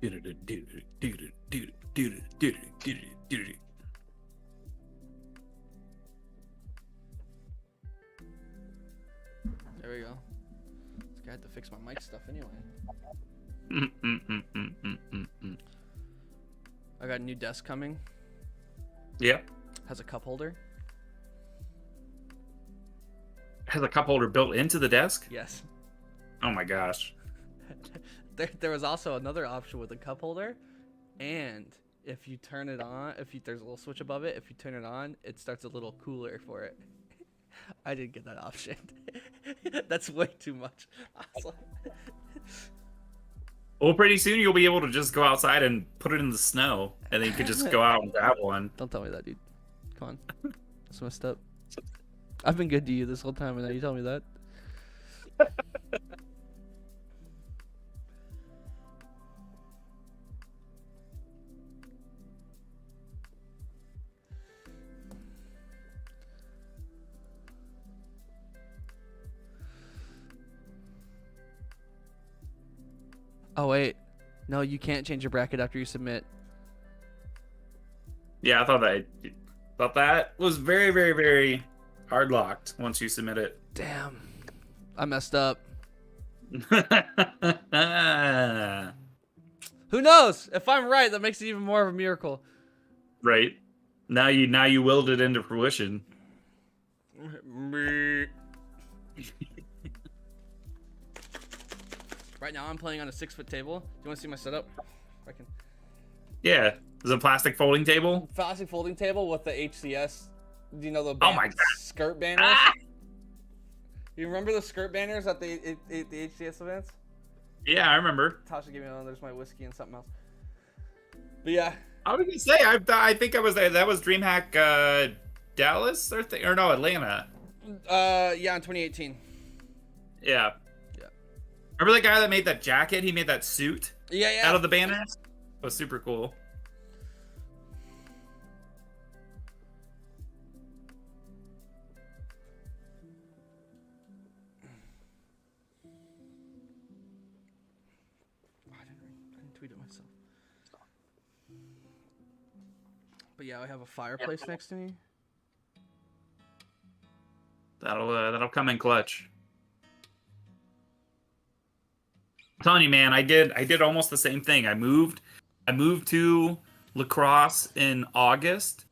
There we go. I had to fix my mic stuff anyway. I got a new desk coming. Yep. Has a cup holder. Has a cup holder built into the desk? Yes. Oh my gosh. There was also another option with a cup holder, and if you turn it on, there's a little switch above it. If you turn it on, it starts a little cooler for it. I didn't get that option. That's way too much. I was like... Well, pretty soon you'll be able to just go outside and put it in the snow, and then you could just go out and grab one. Don't tell me that, dude. Come on. That's messed up. I've been good to you this whole time, and now you tell me that. Oh, wait. No, you can't change your bracket after you submit. Yeah, I thought that was very, very, very hard locked once you submit it. Damn. I messed up. Who knows? If I'm right, that makes it even more of a miracle. Right. Now you willed it into fruition. Right now I'm playing on a 6-foot table. Do you want to see my setup? I can. Yeah. Is it a plastic folding table? Plastic folding table with the HCS. Do you know the Oh my God. skirt banners? Ah! You remember the skirt banners at the HCS events? Yeah, I remember. Tasha gave me one. There's my whiskey and something else. But yeah. I was gonna say I think I was there. That was DreamHack Dallas or no, Atlanta. Yeah, in 2018. Yeah. Remember the guy that made that jacket? He made that suit out of the banners? It was super cool. I didn't tweet it myself. But yeah, I have a fireplace next to me. That'll come in clutch. I'm telling you, man, I did almost the same thing. I moved to La Crosse in August.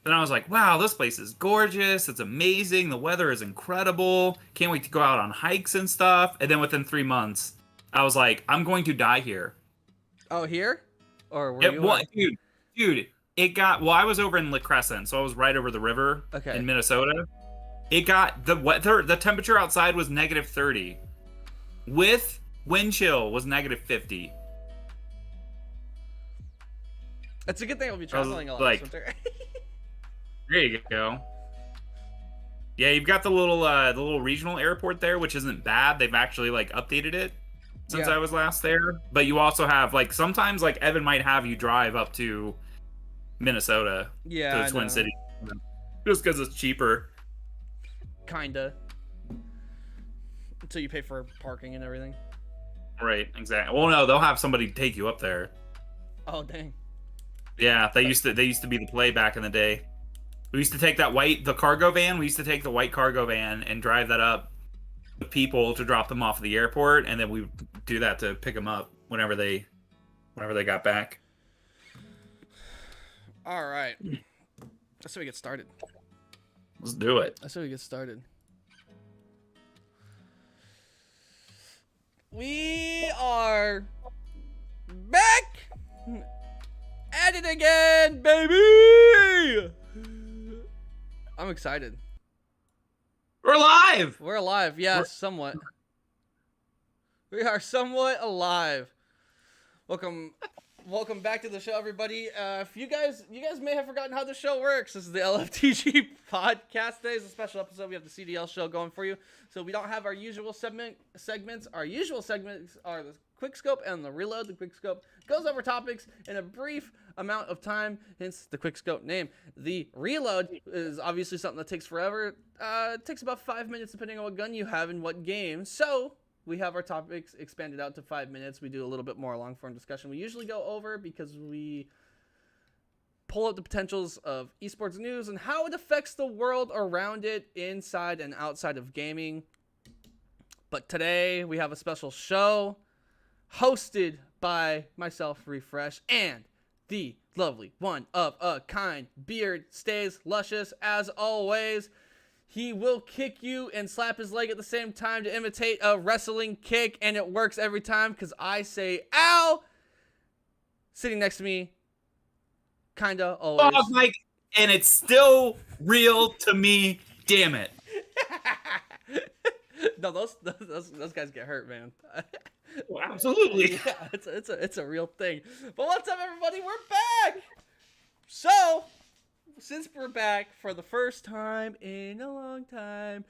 Then I was like, wow, this place is gorgeous. It's amazing. The weather is incredible. Can't wait to go out on hikes and stuff. And then within 3 months, I was like, I'm going to die here. Oh, here? Or were you? Dude, it got, well, I was over in La Crescent, so I was right over the river in Minnesota. It got, the temperature outside was negative 30. With wind chill was negative 50. It's a good thing I'll be traveling a lot this winter. There you go. Yeah, you've got the little regional airport there, which isn't bad. They've actually updated it since I was last there. But you also have sometimes Evan might have you drive up to Minnesota to the Twin Cities just because it's cheaper. Kinda. Until you pay for parking and everything. Right, exactly. Well, no, they'll have somebody take you up there. Oh, dang. Yeah, they used to be the play back in the day. We used to take the cargo van. We used to take the white cargo van and drive that up with people to drop them off at the airport, and then we do that to pick them up whenever they got back. All right. That's how we get started. Let's do it. That's how we get started. We are back at it again, baby! I'm excited. We're alive! We're alive, yeah, somewhat. We are somewhat alive. Welcome back to the show, everybody. If you guys may have forgotten how the show works. This is the LFTG Podcast. Today is a special episode. We have the CDL show going for you. So we don't have our usual segments. Our usual segments are the Quick Scope and the Reload. The Quick Scope goes over topics in a brief amount of time, hence the Quick Scope name. The Reload is obviously something that takes forever. It takes about 5 minutes depending on what gun you have and what game. So we have our topics expanded out to 5 minutes. We do a little bit more long form discussion. We usually go over because we pull out the potentials of esports news and how it affects the world around it, inside and outside of gaming. But today we have a special show hosted by myself, Refresh, and the lovely one of a kind. Beard stays luscious as always. He will kick you and slap his leg at the same time to imitate a wrestling kick, and it works every time because I say, ow! Sitting next to me, kinda always. Oh, Mike, and it's still real to me, damn it. No, those guys get hurt, man. Oh, absolutely. Yeah, it's a real thing. But what's up, everybody? We're back! So, since we're back for the first time in a long time,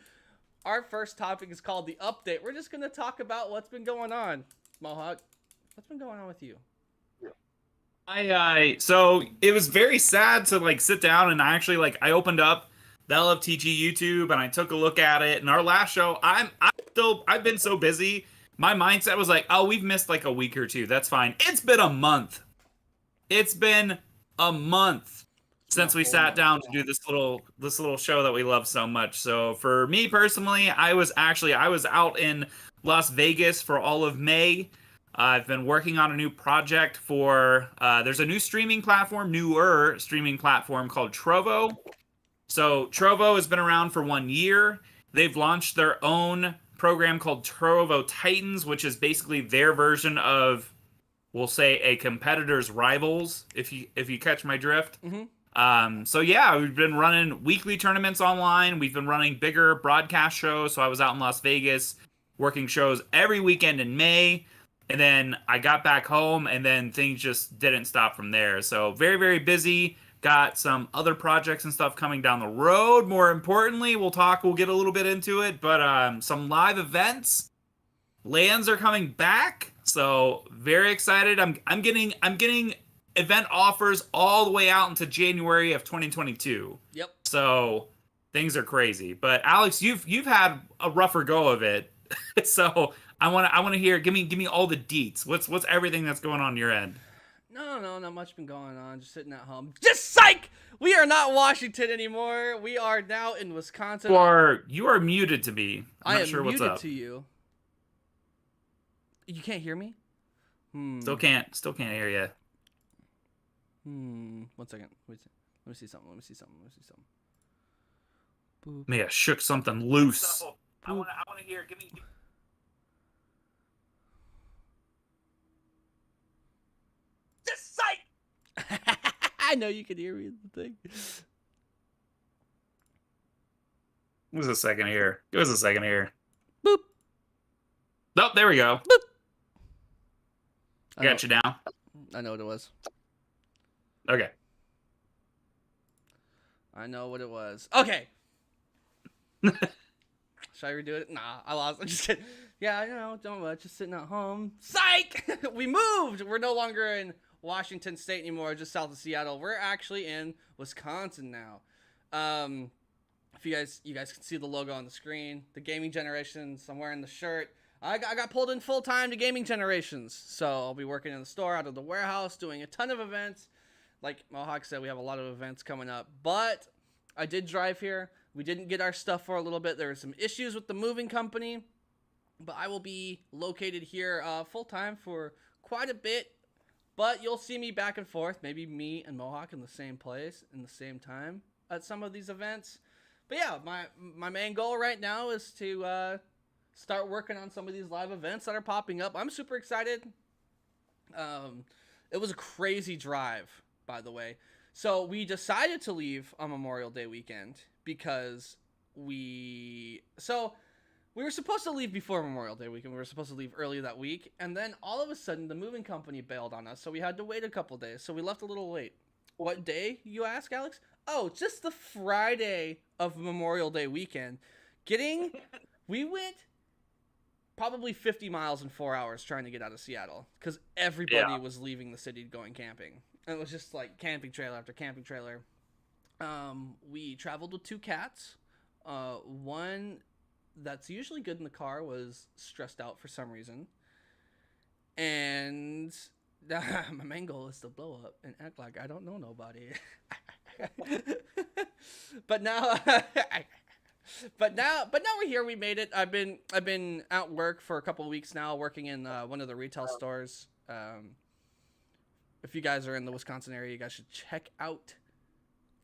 our first topic is called the update. We're just going to talk about what's been going on. Mohawk, what's been going on with you? So it was very sad to like sit down and I opened up the LFTG YouTube and I took a look at it. And our last show, I've been so busy. My mindset was like, oh, we've missed like a week or two. That's fine. It's been a month. It's been a month since we sat down to do this little show that we love so much. So for me personally, I was out in Las Vegas for all of May. I've been working on a new project for there's a newer streaming platform called Trovo. So Trovo has been around for 1 year. They've launched their own program called Trovo Titans, which is basically their version of, we'll say, a competitor's rivals, if you catch my drift. Mm-hmm. So yeah, we've been running weekly tournaments online. We've been running bigger broadcast shows. So I was out in Las Vegas working shows every weekend in May. And then I got back home and then things just didn't stop from there. So very, very busy. Got some other projects and stuff coming down the road. More importantly, we'll get a little bit into it, but some live events. LANs are coming back. So very excited. I'm getting event offers all the way out into January of 2022. Yep. So things are crazy. But Alex, you've had a rougher go of it. So I want to hear. Give me all the deets. What's everything that's going on your end? No, not much been going on. Just sitting at home. Just psych! We are not Washington anymore. We are now in Wisconsin. You are muted to me. I'm not sure what's up. I am muted to you. You can't hear me? Still can't hear you. 1 second. Let me see something. Boop. May have shook something loose. So, I want to hear. Give me. Just psych! I know you can hear me. The thing. Give us a second here. Boop. Oh, there we go. Boop. Got you now. I know what it was. Okay. I know what it was. Okay. Should I redo it? Nah, I lost. I'm just kidding. Yeah, don't much. Just sitting at home. Psych! We moved! We're no longer in Washington State anymore, just south of Seattle. We're actually in Wisconsin now. If you guys can see the logo on the screen, the Gaming Generations. I'm wearing the shirt. I got pulled in full time to Gaming Generations, so I'll be working in the store, out of the warehouse, doing a ton of events. Like Mohawk said, we have a lot of events coming up, but I did drive here. We didn't get our stuff for a little bit. There were some issues with the moving company, but I will be located here full time for quite a bit. But you'll see me back and forth, maybe me and Mohawk in the same place in the same time at some of these events. But yeah, my main goal right now is to start working on some of these live events that are popping up. I'm super excited. It was a crazy drive, by the way. So we decided to leave on Memorial Day weekend because we were supposed to leave before Memorial Day weekend. We were supposed to leave early that week. And then all of a sudden, the moving company bailed on us. So we had to wait a couple days. So we left a little late. What day, you ask, Alex? Oh, just the Friday of Memorial Day weekend. We went probably 50 miles in 4 hours trying to get out of Seattle because everybody was leaving the city going camping. And it was just like camping trailer after camping trailer. We traveled with 2 cats. One that's usually good in the car was stressed out for some reason. And my main goal is to blow up and act like I don't know nobody. but now we're here. We made it. I've been at work for a couple of weeks now, working in one of the retail stores. If you guys are in the Wisconsin area, you guys should check out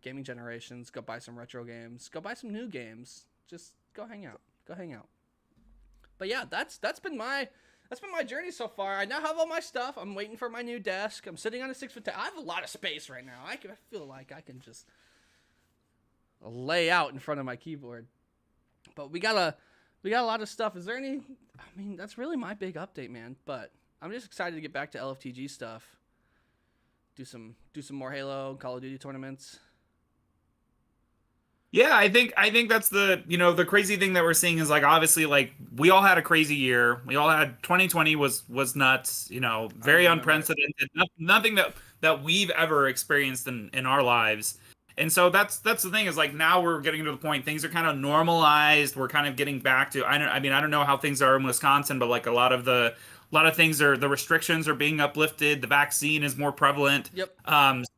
Gaming Generations. Go buy some retro games. Go buy some new games. Just go hang out. But yeah, that's been my journey so far. I now have all my stuff. I'm waiting for my new desk. I'm sitting on a 6-foot table. I have a lot of space right now. I feel like I can just lay out in front of my keyboard. But we got a lot of stuff. Is there any? I mean, that's really my big update, man. But I'm just excited to get back to LFTG stuff. Do some more Halo, Call of Duty tournaments. Yeah, I think that's the crazy thing that we're seeing is like obviously like we all had a crazy year. We all had 2020 was nuts, very unprecedented. Nothing that we've ever experienced in our lives. And so that's the thing is like now we're getting to the point things are kind of normalized. We're kind of getting back to I don't know how things are in Wisconsin, but like a lot of things are the restrictions are being uplifted. The vaccine is more prevalent. Yep.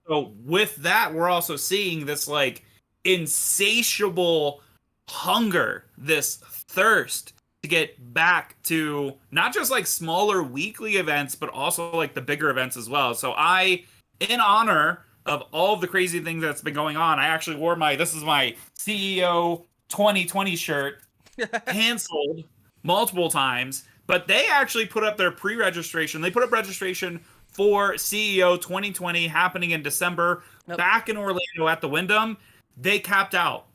So with that, we're also seeing this like insatiable hunger, this thirst to get back to not just like smaller weekly events, but also like the bigger events as well. So in honor of all of the crazy things that's been going on, I actually wore this is my CEO 2020 shirt, canceled multiple times, but they actually put up their pre-registration. They put up registration for CEO 2020 happening in December, back in Orlando at the Wyndham. They capped out.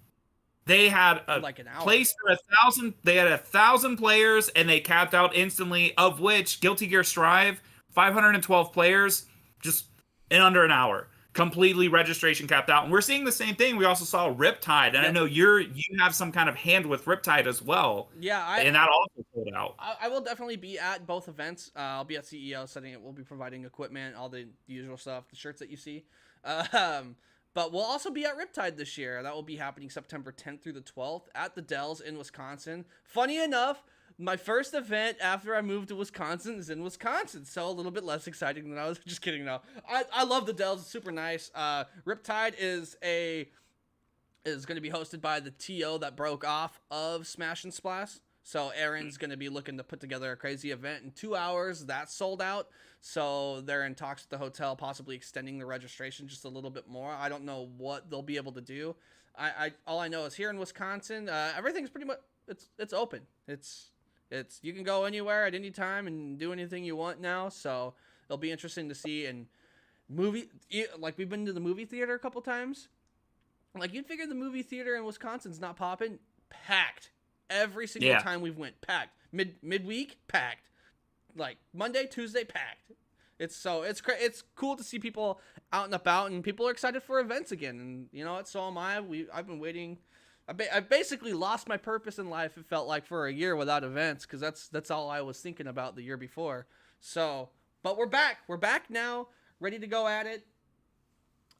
They had a place for 1,000. They had 1,000 players, and they capped out instantly. Of which Guilty Gear Strive, 512 players, just in under an hour, completely registration capped out. And we're seeing the same thing. We also saw Riptide, and I know you have some kind of hand with Riptide as well. Yeah, and that also sold out. I will definitely be at both events. I'll be at CEO setting it. We'll be providing equipment, all the usual stuff, the shirts that you see. But we'll also be at Riptide this year. That will be happening September 10th through the 12th at the Dells in Wisconsin. Funny enough, my first event after I moved to Wisconsin is in Wisconsin, so a little bit less exciting than I was. Just kidding, no. I love the Dells. It's super nice. Riptide is going to be hosted by the TO that broke off of Smash and Splash. So Aaron's going to be looking to put together a crazy event in 2 hours. That's sold out. So they're in talks with the hotel, possibly extending the registration just a little bit more. I don't know what they'll be able to do. All I know is here in Wisconsin, everything's pretty much it's open. It's you can go anywhere at any time and do anything you want now. So it'll be interesting to see. And like we've been to the movie theater a couple times. Like you'd figure the movie theater in Wisconsin's not popping, packed. Every single time we've went, packed. Midweek, packed. Like Monday, Tuesday, packed. It's cool to see people out and about, and people are excited for events again. And you know what? So am I. I've been waiting. I basically lost my purpose in life. It felt like for a year without events, because that's all I was thinking about the year before. So, but we're back. We're back now, ready to go at it.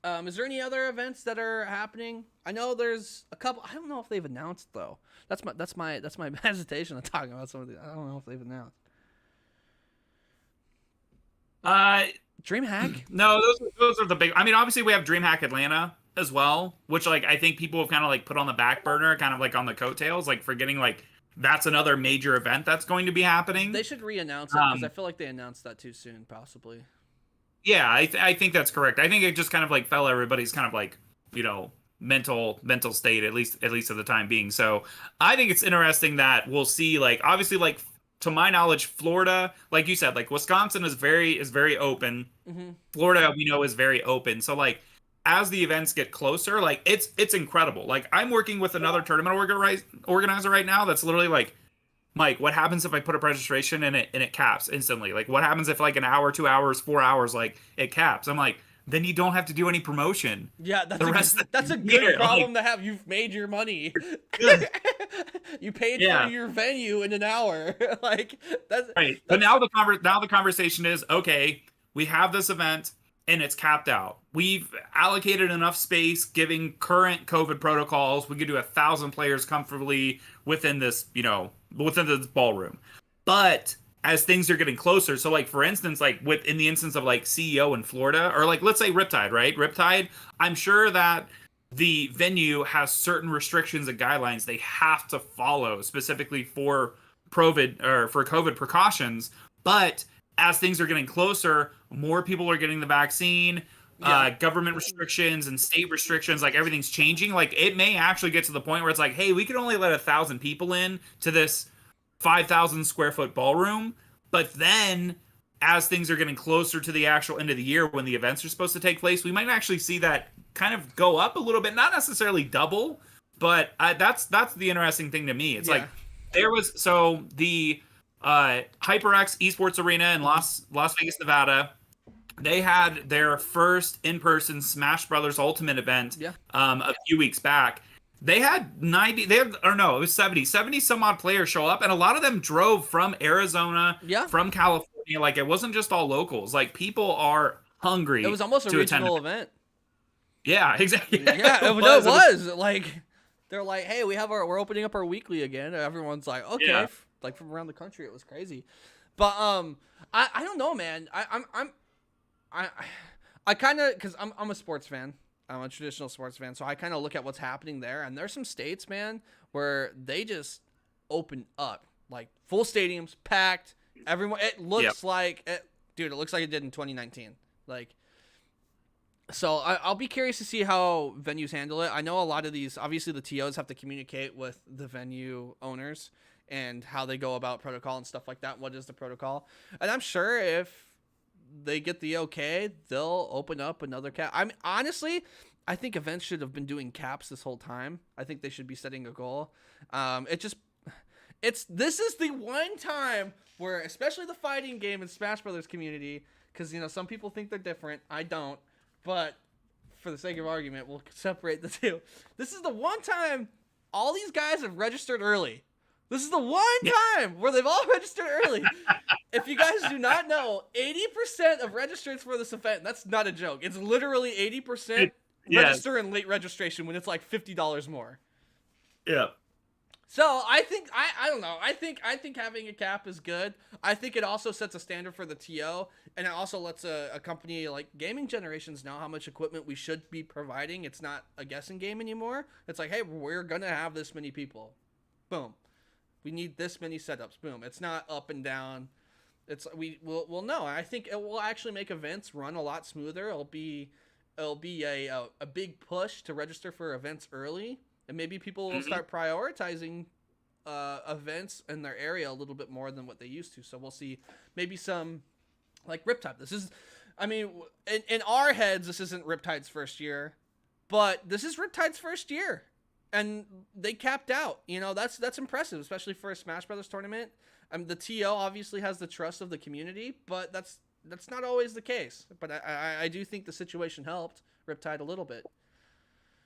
Is there any other events that are happening? I know there's a couple. I don't know if they've announced though. That's my hesitation of talking about some of these. I don't know if they've announced. DreamHack? No, those are the big. I mean, obviously we have DreamHack Atlanta as well, which like I think people have kind of like put on the back burner, kind of like on the coattails, like forgetting like that's another major event that's going to be happening. They should re-announce it because I feel like they announced that too soon, possibly. Yeah, I think that's correct. I think it just kind of like fell everybody's kind of like, mental state, at least at the time being. So I think it's interesting that we'll see like obviously like to my knowledge, Florida, like you said, like Wisconsin is very open. Mm-hmm. Florida, we know, is very open. So like as the events get closer, like it's incredible. Like I'm working with another tournament organizer right now that's literally like, Mike, what happens if I put up registration and it caps instantly? Like, what happens if like an hour, 2 hours, 4 hours, like it caps? I'm like, then you don't have to do any promotion. Yeah, that's a good problem to have. You've made your money. You paid for your venue in an hour. Like that's right. But now the conversation is okay. We have this event. and it's capped out. We've allocated enough space, giving current COVID protocols. We could do 1,000 players comfortably within this, within this ballroom. But as things are getting closer, so like for instance, like in the instance of like CEO in Florida, or like let's say Riptide, right? Riptide, I'm sure that the venue has certain restrictions and guidelines they have to follow specifically for COVID precautions. But as things are getting closer, more people are getting the vaccine. Government restrictions and state restrictions, like everything's changing. Like it may actually get to the point where it's like, hey, we can only let 1,000 people in to this 5,000 square foot ballroom. But then as things are getting closer to the actual end of the year when the events are supposed to take place, we might actually see that kind of go up a little bit, not necessarily double, but that's the interesting thing to me. It's like there was the HyperX Esports Arena in Las Vegas, Nevada. They had their first in-person Smash Brothers Ultimate event a few weeks back. They had 70 some odd players show up, and a lot of them drove from Arizona, from California. Like it wasn't just all locals. Like people are hungry. It was almost a regional event. Yeah, exactly. Yeah, it was. Like they're like, hey, we're opening up our weekly again. And everyone's like, okay, like from around the country. It was crazy. But I don't know, man. I kind of, because I'm a sports fan. I'm a traditional sports fan, so I kind of look at what's happening there, and there's some states, man, where they just open up, like full stadiums, packed, everyone. It looks like it looks like it did in 2019. Like, so I'll be curious to see how venues handle it. I know a lot of these, obviously the TOs have to communicate with the venue owners and how they go about protocol and stuff like that. What is the protocol? And I'm sure if they get the okay, they'll open up another cap. Honestly, I think events should have been doing caps this whole time. I think they should be setting a goal. This is the one time where, especially the fighting game and Smash Brothers community, because some people think they're different. I don't, but for the sake of argument, we'll separate the two. This is the one time all these guys have registered early. This is the one time where they've all registered early. If you guys do not know, 80% of registrants for this event, that's not a joke. It's literally 80% register and late registration when it's like $50 more. Yeah. So I think, I don't know. I think having a cap is good. I think it also sets a standard for the TO, and it also lets a company like Gaming Generations know how much equipment we should be providing. It's not a guessing game anymore. It's like, hey, we're going to have this many people. Boom. We need this many setups. Boom. It's not up and down. We'll know. I think it will actually make events run a lot smoother. It'll be a big push to register for events early, and maybe people will start prioritizing events in their area a little bit more than what they used to. So we'll see maybe some like Riptide. This is, I mean, in our heads, this isn't Riptide's first year, but this is Riptide's first year. And they capped out. That's impressive, especially for a Smash Brothers tournament. The TO obviously has the trust of the community, but that's not always the case. But I do think the situation helped Riptide a little bit.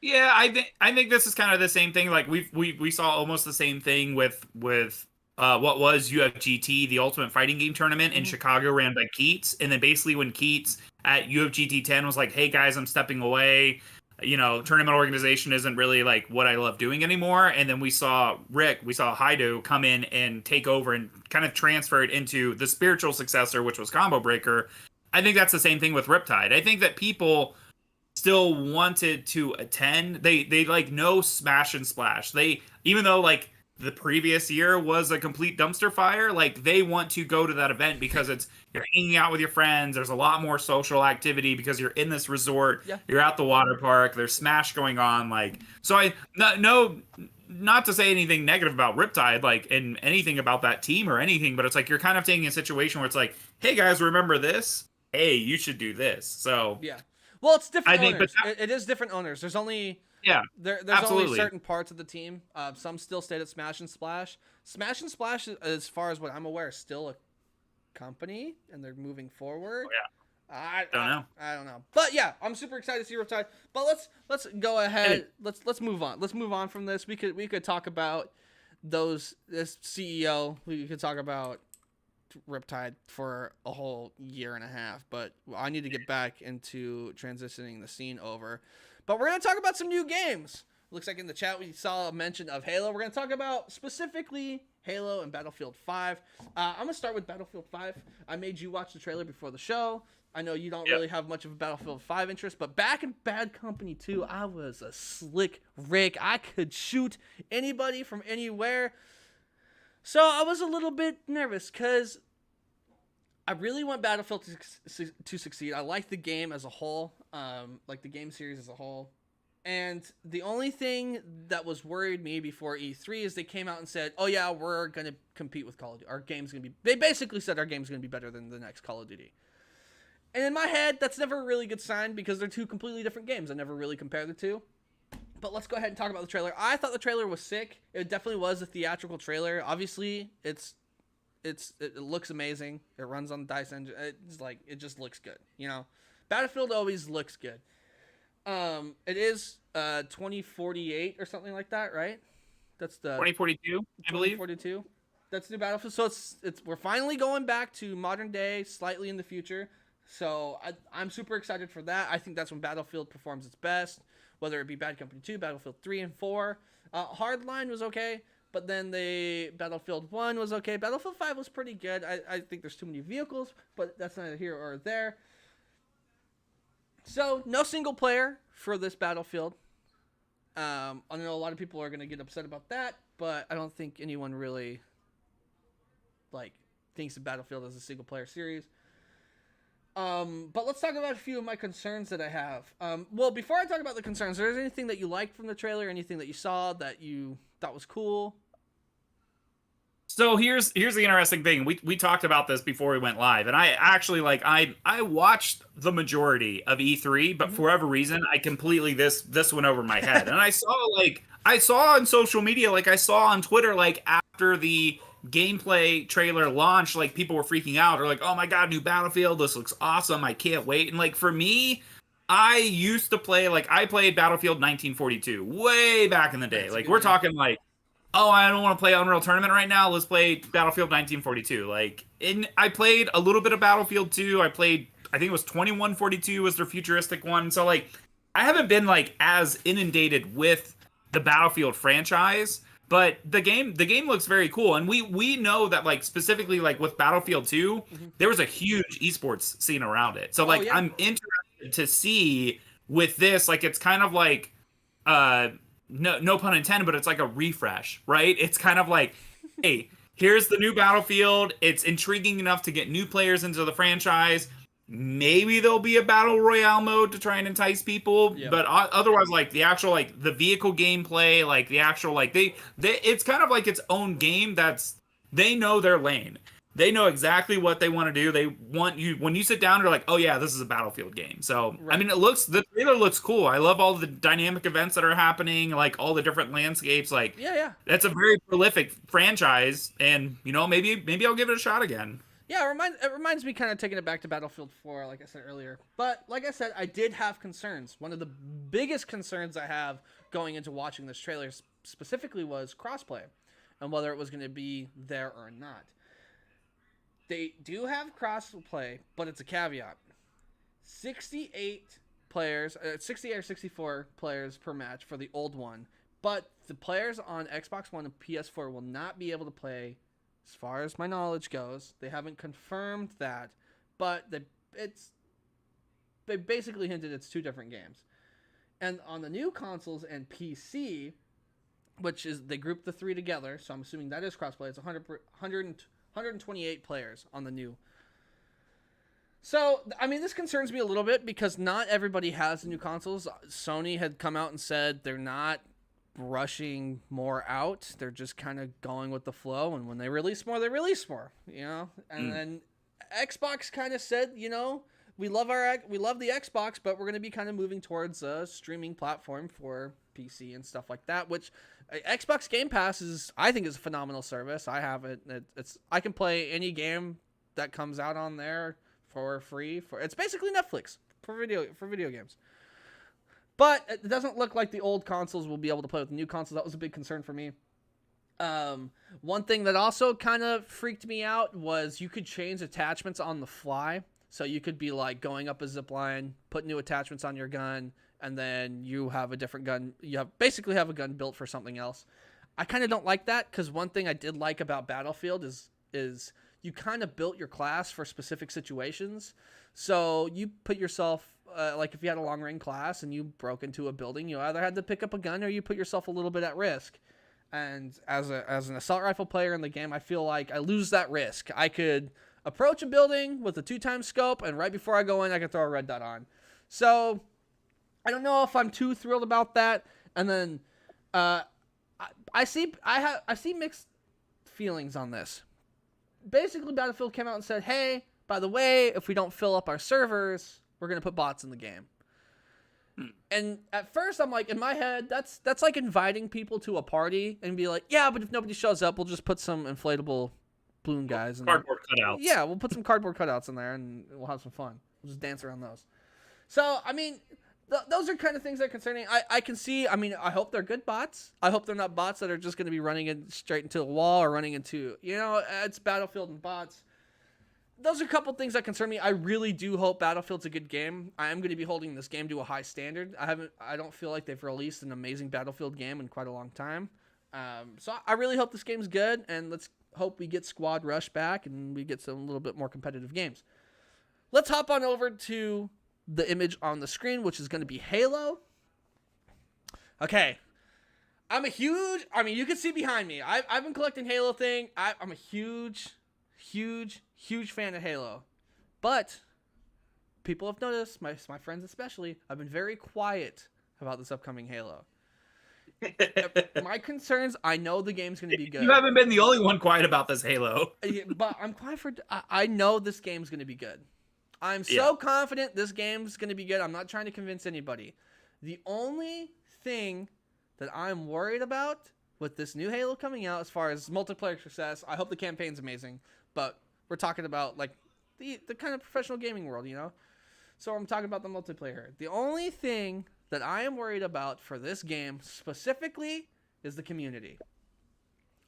Yeah, I think this is kind of the same thing. Like we saw almost the same thing with what was UFGT, the Ultimate Fighting Game Tournament in Chicago, ran by Keats, and then basically when Keats at UFGT 10 was like, "Hey guys, I'm stepping away. Tournament organization isn't really like what I love doing anymore." And then we saw Haido come in and take over and kind of transfer it into the spiritual successor, which was Combo Breaker. I think that's the same thing with Riptide. I think that people still wanted to attend. They like know Smash and Splash. Even though like the previous year was a complete dumpster fire, like they want to go to that event because you're hanging out with your friends. There's a lot more social activity because you're in this resort. Yeah. You're at the water park. There's Smash going on. Like, so not to say anything negative about Riptide, like, and anything about that team or anything, but it's like, you're kind of taking a situation where it's like, hey guys, remember this? Hey, you should do this. So yeah. Well, it's different owners. It is different owners. There's only there's only certain parts of the team. Some still stayed at Smash and Splash. Smash and Splash, as far as what I'm aware, is still a company, and they're moving forward. Oh, yeah. I don't know. But yeah, I'm super excited to see Riptide. But let's go ahead. Let's move on. Let's move on from this. We could talk about this CEO. We could talk about Riptide for a whole year and a half, but I need to get back into transitioning the scene over. But we're going to talk about some new games. Looks like in the chat we saw a mention of Halo. We're going to talk about specifically Halo and Battlefield 5. I'm going to start with Battlefield 5. I made you watch the trailer before the show. I know you don't really have much of a Battlefield 5 interest, but back in Bad Company 2, I was a slick Rick. I could shoot anybody from anywhere. So I was a little bit nervous because I really want Battlefield to succeed. I like the game as a whole, like the game series as a whole. And the only thing that was worried me before E3 is they came out and said, oh yeah, we're going to compete with Call of Duty. Our game's going to be... They basically said our game's going to be better than the next Call of Duty. And in my head, that's never a really good sign because they're two completely different games. I never really compare the two. But let's go ahead and talk about the trailer. I thought the trailer was sick. It definitely was a theatrical trailer. Obviously, it looks amazing. It runs on the DICE engine. It just looks good. You know, Battlefield always looks good. It is 2048 or something like that, right? That's the 2042, I believe. 2042. That's the new Battlefield. So it's we're finally going back to modern day, slightly in the future. So I'm super excited for that. I think that's when Battlefield performs its best, whether it be Bad Company 2, Battlefield 3 and 4. Hardline was okay, but then the Battlefield 1 was okay. Battlefield 5 was pretty good. I think there's too many vehicles, but that's neither here or there. So, no single player for this Battlefield. I know a lot of people are going to get upset about that, but I don't think anyone really thinks of Battlefield as a single player series. But let's talk about a few of my concerns that I have. Well, before I talk about the concerns, is there anything that you liked from the trailer, anything that you saw that you thought was cool? So here's the interesting thing. We talked about this before we went live, and I actually I watched the majority of E3, but for whatever reason, I completely this went over my head. And I saw on social media, I saw on Twitter, after the gameplay trailer launched, people were freaking out. They're like, "Oh my god, new Battlefield! This looks awesome! I can't wait!" And for me, I used to play I played Battlefield 1942 way back in the day. We're talking oh, I don't want to play Unreal Tournament right now. Let's play Battlefield 1942. I played a little bit of Battlefield 2. I think it was 2142 was their futuristic one. So I haven't been as inundated with the Battlefield franchise, but the game looks very cool. And we know that specifically with Battlefield 2, there was a huge esports scene around it. So I'm interested to see with this, it's kind of no pun intended, but it's a refresh, right? It's kind of hey, here's the new Battlefield. It's intriguing enough to get new players into the franchise. Maybe there'll be a battle royale mode to try and entice people, but otherwise, the actual the vehicle gameplay, the actual they it's kind of its own game. They know their lane. They know exactly what they want to do. They want you when you sit down. They're like, "Oh yeah, this is a Battlefield game." So right. I mean, the trailer looks cool. I love all the dynamic events that are happening, all the different landscapes. Yeah. That's a very prolific franchise, and maybe I'll give it a shot again. Yeah, it reminds me kind of taking it back to Battlefield 4, like I said earlier. But like I said, I did have concerns. One of the biggest concerns I have going into watching this trailer specifically was crossplay and whether it was going to be there or not. They do have crossplay, but it's a caveat. 68 players, 68 or 64 players per match for the old one, but the players on Xbox One and PS4 will not be able to play, as far as my knowledge goes. They haven't confirmed that, but they basically hinted it's two different games. And on the new consoles and PC, which is, they group the three together, so I'm assuming that is crossplay, it's 128 players on the new. So, I mean, this concerns me a little bit because not everybody has the new consoles. Sony had come out and said they're not rushing more out. They're just kind of going with the flow, and when they release more, they release more, And then Xbox kind of said, we love the Xbox, but we're going to be kind of moving towards a streaming platform for PC and stuff like that, which Xbox Game Pass I think is a phenomenal service. I have it. I can play any game that comes out on there for free. It's basically Netflix for video games. But it doesn't look like the old consoles will be able to play with the new consoles. That was a big concern for me. One thing that also kind of freaked me out was you could change attachments on the fly. So you could be like going up a zip line, put new attachments on your gun, and then you have a different gun. You basically have a gun built for something else. I kind of don't like that, because one thing I did like about Battlefield is you kind of built your class for specific situations. So you put yourself, like if you had a long range class and you broke into a building, you either had to pick up a gun or you put yourself a little bit at risk. And as an assault rifle player in the game, I feel like I lose that risk. I could approach a building with a 2x scope, and right before I go in, I can throw a red dot on. So I don't know if I'm too thrilled about that. And then I see mixed feelings on this. Basically, Battlefield came out and said, hey, by the way, if we don't fill up our servers, we're going to put bots in the game. And at first, I'm like, in my head, that's like inviting people to a party and be like, yeah, but if nobody shows up, we'll just put some inflatable balloon guys in cardboard cutouts. Yeah, we'll put some cardboard cutouts in there and we'll have some fun. We'll just dance around those. So, I mean, those are kind of things that are concerning. I can see, I mean, I hope they're good bots. I hope they're not bots that are just going to be running in straight into a wall or running into, it's Battlefield and bots. Those are a couple things that concern me. I really do hope Battlefield's a good game. I am going to be holding this game to a high standard. I don't feel like they've released an amazing Battlefield game in quite a long time. So I really hope this game's good, and let's hope we get Squad Rush back and we get some little bit more competitive games. Let's hop on over to the image on the screen, which is going to be Halo. Okay. You can see behind me. I've been collecting Halo thing. I'm a huge fan of Halo. But people have noticed, my friends especially, I've been very quiet about this upcoming Halo. My concerns, I know the game's going to be good. You haven't been the only one quiet about this Halo. But I'm quiet I know this game's going to be good. I'm so confident this game's going to be good. I'm not trying to convince anybody. The only thing that I'm worried about with this new Halo coming out, as far as multiplayer success, I hope the campaign's amazing, but we're talking about like the kind of professional gaming world, So I'm talking about the multiplayer. The only thing that I am worried about for this game specifically is the community.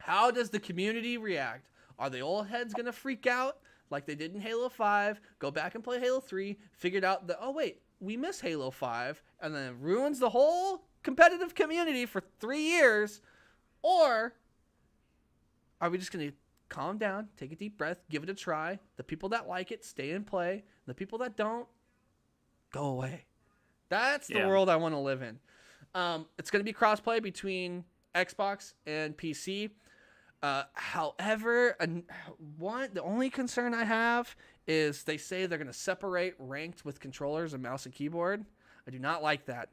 How does the community react? Are the old heads going to freak out like they did in Halo 5, go back and play Halo 3, figured out that, oh wait, we miss Halo 5, and then ruins the whole competitive community for 3 years? Or are we just going to calm down, take a deep breath, give it a try? The people that like it stay and play. The people that don't, go away. That's the world I want to live in. It's going to be crossplay between Xbox and PC. However, the only concern I have is they say they're going to separate ranked with controllers and mouse and keyboard. I do not like that.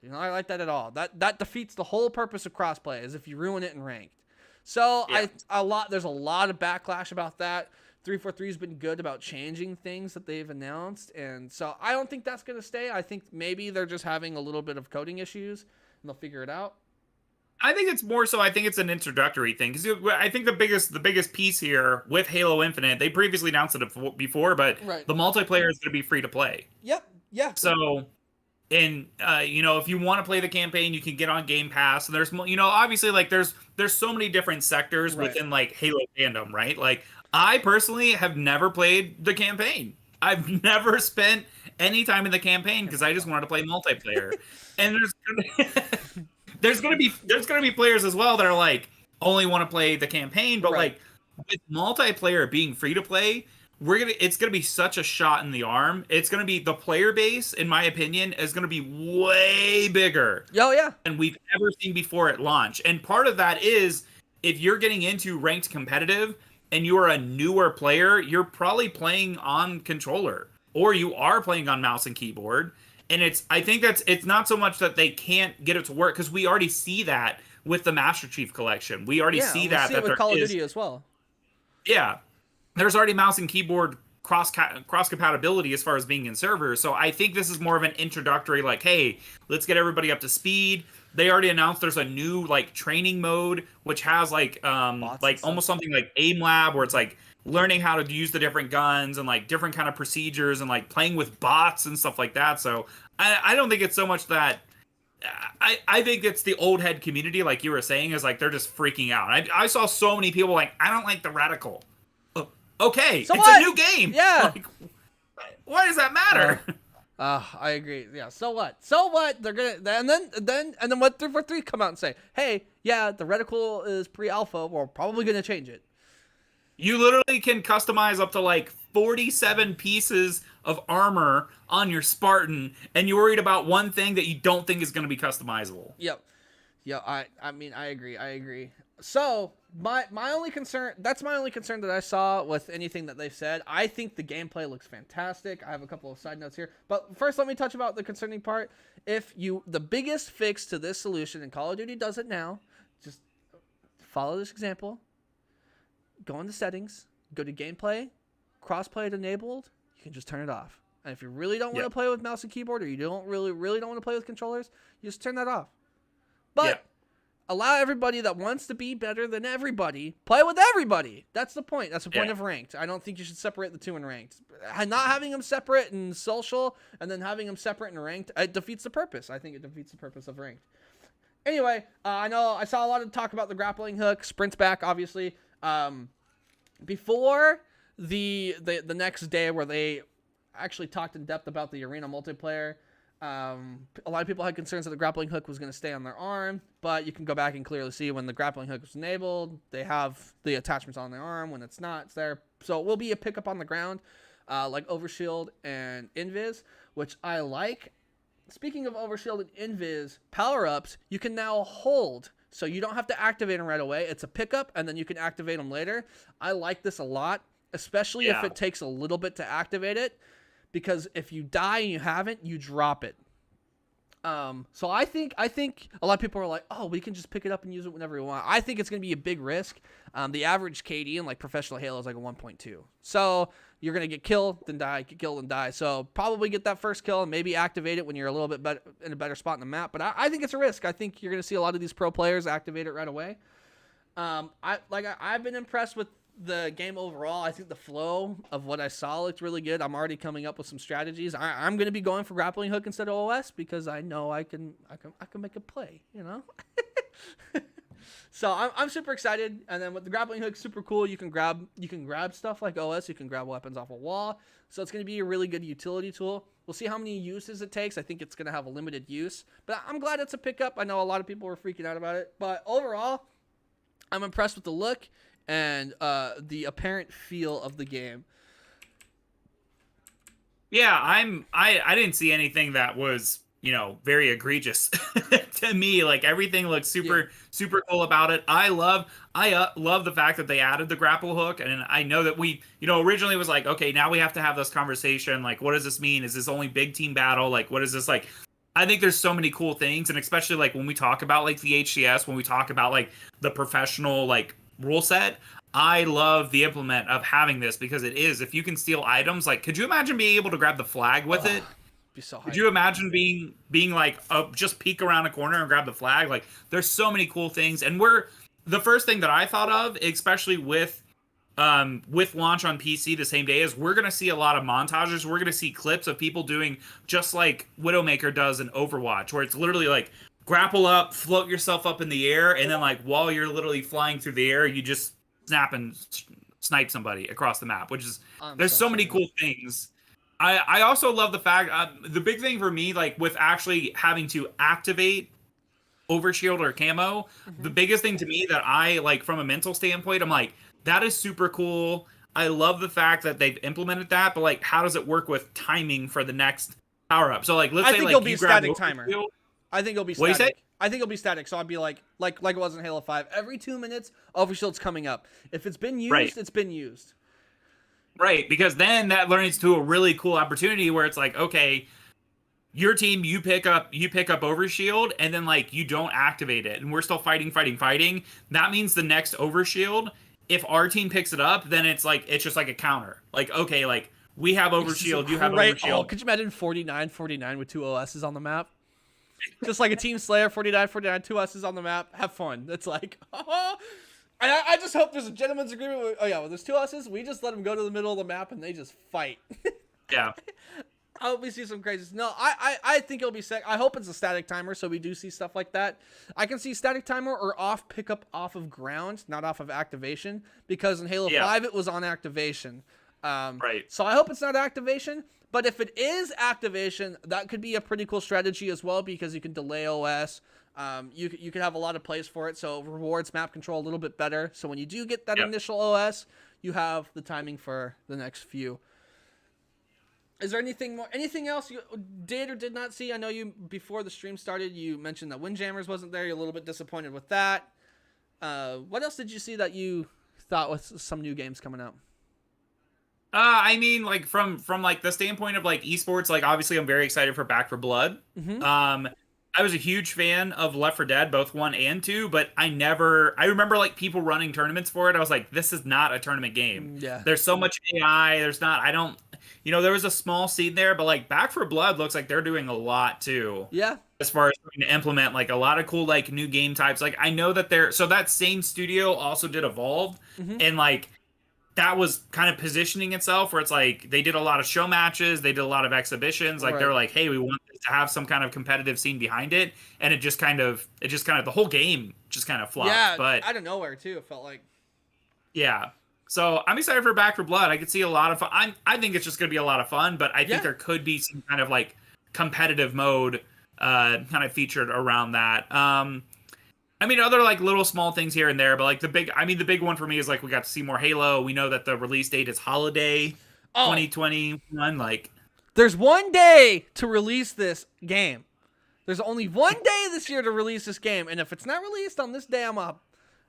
I do not like that at all. That defeats the whole purpose of crossplay, is if you ruin it in ranked. So there's a lot of backlash about that. 343's been good about changing things that they've announced, and so I don't think that's going to stay. I think maybe they're just having a little bit of coding issues, and they'll figure it out. I think it's more so. I think it's an introductory thing, because I think the biggest piece here with Halo Infinite, they previously announced it before, but the multiplayer is going to be free to play. Yep. Yeah. So, and if you want to play the campaign, you can get on Game Pass. And there's obviously like there's so many different sectors within like Halo fandom, right? Like I personally have never played the campaign. I've never spent any time in the campaign because I just wanted to play multiplayer. And there's gonna be players as well that are like only want to play the campaign, but like with multiplayer being free to play, it's gonna be such a shot in the arm. It's gonna be, the player base, in my opinion, is gonna be way bigger than we've ever seen before at launch. And part of that is, if you're getting into ranked competitive and you are a newer player, you're probably playing on controller or you are playing on mouse and keyboard. And I think it's not so much that they can't get it to work, because we already see that with the Master Chief Collection. We already see that with Call of Duty as well. Yeah, there's already mouse and keyboard cross compatibility as far as being in servers. So I think this is more of an introductory, like, hey, let's get everybody up to speed. They already announced there's a new like training mode, which has like almost something like Aim Lab, where it's like learning how to use the different guns and like different kind of procedures and like playing with bots and stuff like that. So I don't think it's so much that I think it's the old head community, like you were saying, is like they're just freaking out. I saw so many people like, I don't like the radical. Okay, so it's what? a new game. Yeah. Like, why does that matter? I agree. Yeah. So what? So what? They're gonna and then what? 343 come out and say, hey, yeah, the reticle is pre-alpha. We're probably gonna change it. You literally can customize up to like 47 pieces of armor on your Spartan, and you're worried about one thing that you don't think is going to be customizable. Yep. Yeah. I mean, I agree. So my only concern, that's my only concern that I saw with anything that they've said. I think the gameplay looks fantastic. I have a couple of side notes here, but first let me touch about the concerning part. The biggest fix to this solution, and Call of Duty does it now, just follow this example. Go into settings, go to gameplay, crossplay enabled. You can just turn it off. And if you really don't want to play with mouse and keyboard, or you don't really don't want to play with controllers, you just turn that off. But allow everybody that wants to be better than everybody play with everybody. That's the point. That's the point of ranked. I don't think you should separate the two in ranked. Not having them separate in social and then having them separate in ranked, it defeats the purpose. I think it defeats the purpose of ranked. Anyway, I know I saw a lot of talk about the grappling hook. Sprints back, obviously. Before the next day where they actually talked in depth about the arena multiplayer, a lot of people had concerns that the grappling hook was going to stay on their arm, but you can go back and clearly see when the grappling hook is enabled, they have the attachments on their arm. When it's not, it's there. So it will be a pickup on the ground, like Overshield and Invis, which I like. Speaking of Overshield and Invis power-ups, you can now hold. So you don't have to activate them right away. It's a pickup, and then you can activate them later. I like this a lot, especially if it takes a little bit to activate it, because if you die and you haven't, you drop it. So I think a lot of people are like, oh, we can just pick it up and use it whenever we want. I think it's going to be a big risk. The average KD in like professional Halo is like a 1.2. So you're going to get killed, then die, get killed, and die. So probably get that first kill and maybe activate it when you're a little bit better, in a better spot in the map. But I think it's a risk. I think you're going to see a lot of these pro players activate it right away. I've been impressed with the game overall. I think the flow of what I saw looked really good. I'm already coming up with some strategies. I'm going to be going for grappling hook instead of OS because I know I can make a play, you know? So I'm super excited. And then with the grappling hook, super cool. You can grab stuff like OS. You can grab weapons off a wall. So it's going to be a really good utility tool. We'll see how many uses it takes. I think it's going to have a limited use, but I'm glad it's a pickup. I know a lot of people were freaking out about it, but overall, I'm impressed with the look and the apparent feel of the game. Yeah, I didn't see anything that was, very egregious to me. Like everything looks super cool about it. I love the fact that they added the grapple hook, and I know that we, originally was like, okay, now we have to have this conversation. Like, what does this mean? Is this only big team battle? Like, what is this like? I think there's so many cool things, and especially like when we talk about like the HCS, when we talk about like the professional like rule set, I love the implement of having this because it is, if you can steal items, like could you imagine being able to grab the flag with it? Be so hyped. Could you imagine being like just peek around a corner and grab the flag? Like there's so many cool things, and the first thing that I thought of, especially with launch on PC the same day, is we're gonna see a lot of montages. We're gonna see clips of people doing just like Widowmaker does in Overwatch, where it's literally like grapple up, float yourself up in the air, and then like while you're literally flying through the air, you just snap and snipe somebody across the map, which is there's so many cool things. I also love the fact the big thing for me, like with actually having to activate overshield or camo, the biggest thing to me that I like from a mental standpoint, I'm like, that is super cool. I love the fact that they've implemented that, but like, how does it work with timing for the next power up? So like, let's say like it'll be a static timer. I think it'll be static. What do you say? I think it'll be static. So I'd be like it was in Halo 5. Every 2 minutes, overshield's coming up. If it's been used, it's been used. Right, because then that learns to a really cool opportunity where it's like, okay, your team, you pick up overshield, and then like you don't activate it, and we're still fighting. That means the next overshield, if our team picks it up, then it's just like a counter. Like, okay, like we have overshield, you have overshield. Oh, could you imagine 49-49 with 2 OSs on the map? Just like a Team Slayer, 49-49, 2 OSs on the map. Have fun. It's like, and I just hope there's a gentleman's agreement. When there's 2 OSs, we just let them go to the middle of the map and they just fight. Yeah. I hope we see some crazy. No, I think it'll be sick. I hope it's a static timer, so we do see stuff like that. I can see static timer or off pickup off of ground, not off of activation, because in Halo 5 it was on activation. Right. So I hope it's not activation, but if it is activation, that could be a pretty cool strategy as well, because you can delay OS. You could have a lot of plays for it, so rewards map control a little bit better. So when you do get that initial OS, you have the timing for the next few. Is there anything else you did or did not see? I know you, before the stream started, you mentioned that Windjammers wasn't there. You're a little bit disappointed with that. What else did you see that you thought was some new games coming out? I mean, like from like the standpoint of like esports, like obviously I'm very excited for Back 4 Blood. Mm-hmm. I was a huge fan of Left 4 Dead, both 1 and 2, but I remember like people running tournaments for it. I was like, this is not a tournament game. Yeah. There's so much AI. There was a small seed there, but like Back 4 Blood looks like they're doing a lot too. Yeah. As far as trying to implement like a lot of cool like new game types. Like I know that that same studio also did Evolved, and like that was kind of positioning itself where it's like they did a lot of show matches, they did a lot of exhibitions. Like they're like, hey, we want this to have some kind of competitive scene behind it, and it just kind of the whole game just kind of flopped. Yeah, but out of nowhere too. It felt like. Yeah. So I'm excited for Back 4 Blood. I could see a lot of fun. I think it's just going to be a lot of fun, but I think there could be some kind of like competitive mode kind of featured around that. I mean, other like little small things here and there, but like the big one for me is like we got to see more Halo. We know that the release date is holiday 2021. Like, there's one day to release this game. There's only one day this year to release this game, and if it's not released on this day,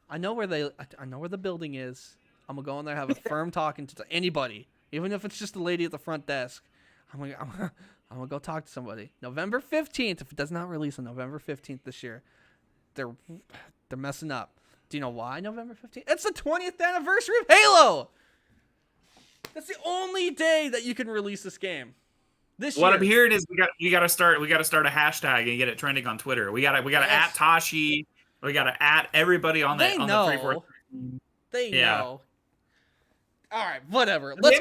I know where the building is. I'm gonna go in there, have a firm talking to anybody, even if it's just a lady at the front desk. I'm gonna go talk to somebody. November 15th. If it does not release on November 15th this year, they're messing up. Do you know why November 15th? It's the 20th anniversary of Halo. That's the only day that you can release this game. What I'm hearing is we gotta start a hashtag and get it trending on Twitter. We gotta at Tashi. We gotta at everybody on the 343. They know. All right, whatever. Let's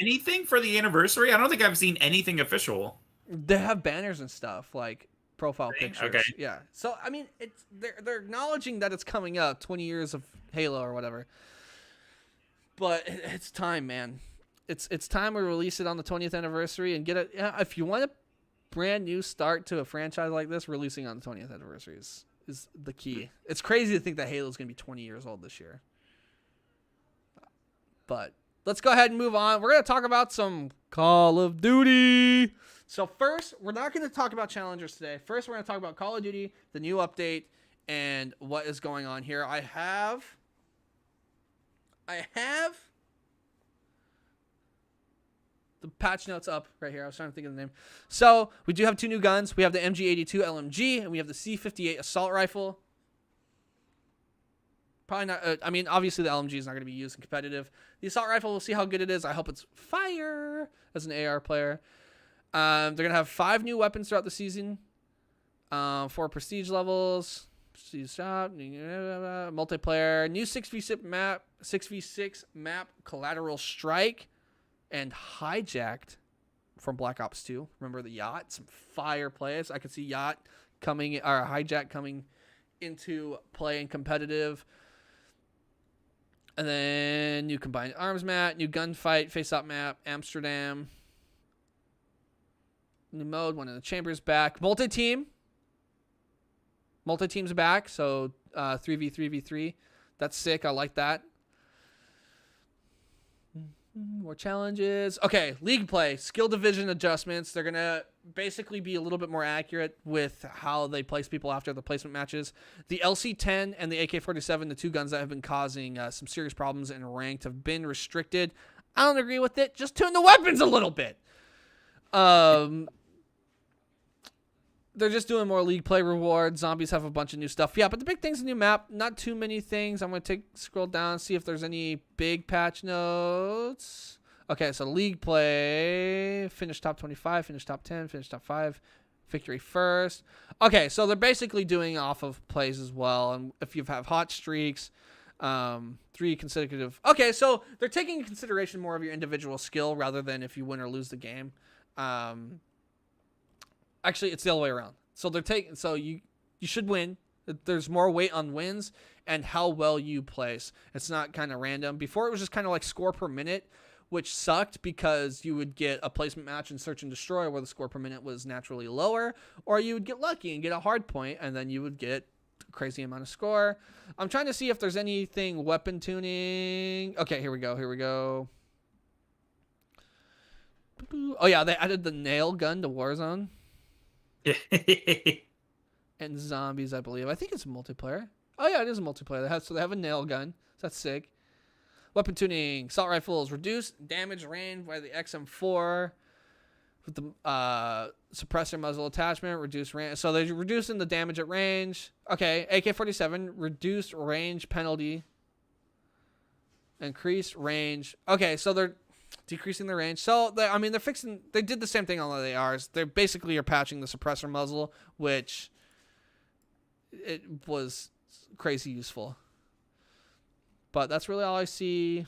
anything for the anniversary. I don't think I've seen anything official. They have banners and stuff like profile pictures. Okay. Yeah. So I mean, they're acknowledging that it's coming up, 20 years of Halo or whatever. But it's time, man. It's time to release it on the 20th anniversary and get it. Yeah, if you want a brand new start to a franchise like this, releasing on the 20th anniversary is the key. It's crazy to think that Halo's going to be 20 years old this year. But let's go ahead and move on. We're going to talk about some Call of Duty. So first, we're not going to talk about challengers today. First, we're going to talk about Call of Duty, the new update, and what is going on here. I have the patch notes up right here. I was trying to think of the name. So we do have 2 new guns. We have the MG82 LMG, and we have the C58 assault rifle. Probably not. I mean, obviously the LMG is not going to be used in competitive. The assault rifle, we'll see how good it is. I hope it's fire as an AR player. They're going to have 5 new weapons throughout the season. 4 prestige levels. Prestige shop. Multiplayer. New 6v6 map, Collateral Strike, and Hijacked from Black Ops 2. Remember the yacht? Some fire plays. I could see yacht coming, or Hijack coming into play in competitive. And then new combined arms map, new gunfight, face-up map, Amsterdam. New mode, one in the chambers back. Multi-team's back, so 3v3v3. That's sick. I like that. More challenges. Okay, league play, skill division adjustments. They're going to basically be a little bit more accurate with how they place people after the placement matches. The LC-10 and the AK-47, the 2 guns that have been causing some serious problems in ranked, have been restricted. I don't agree with it. Just tune the weapons a little bit. They're just doing more league play rewards. Zombies have a bunch of new stuff. Yeah, but the big thing's a new map. Not too many things. I'm going to scroll down, see if there's any big patch notes. Okay, so league play. Finish top 25, finish top 10, finish top 5. Victory first. Okay, so they're basically doing off of plays as well. And if you have hot streaks, 3 consecutive. Okay, so they're taking into consideration more of your individual skill rather than if you win or lose the game. Actually, it's the other way around. So you should win. There's more weight on wins and how well you place. It's not kind of random. Before it was just kind of like score per minute, which sucked because you would get a placement match in Search and Destroy where the score per minute was naturally lower, or you would get lucky and get a hard point, and then you would get a crazy amount of score. I'm trying to see if there's anything weapon tuning. Okay, here we go. Oh yeah, they added the nail gun to Warzone. And zombies, I believe. I think it's multiplayer. Oh yeah, it is a multiplayer. So they have a nail gun. So that's sick. Weapon tuning. Assault rifles. Reduce damage range by the XM4 with the suppressor muzzle attachment. Reduce range. So they're reducing the damage at range. Okay. AK-47. Reduced range penalty. Increased range. Okay, so they're decreasing the range. So they're fixing. They did the same thing on the ARs. They basically are patching the suppressor muzzle, which it was crazy useful. But that's really all I see.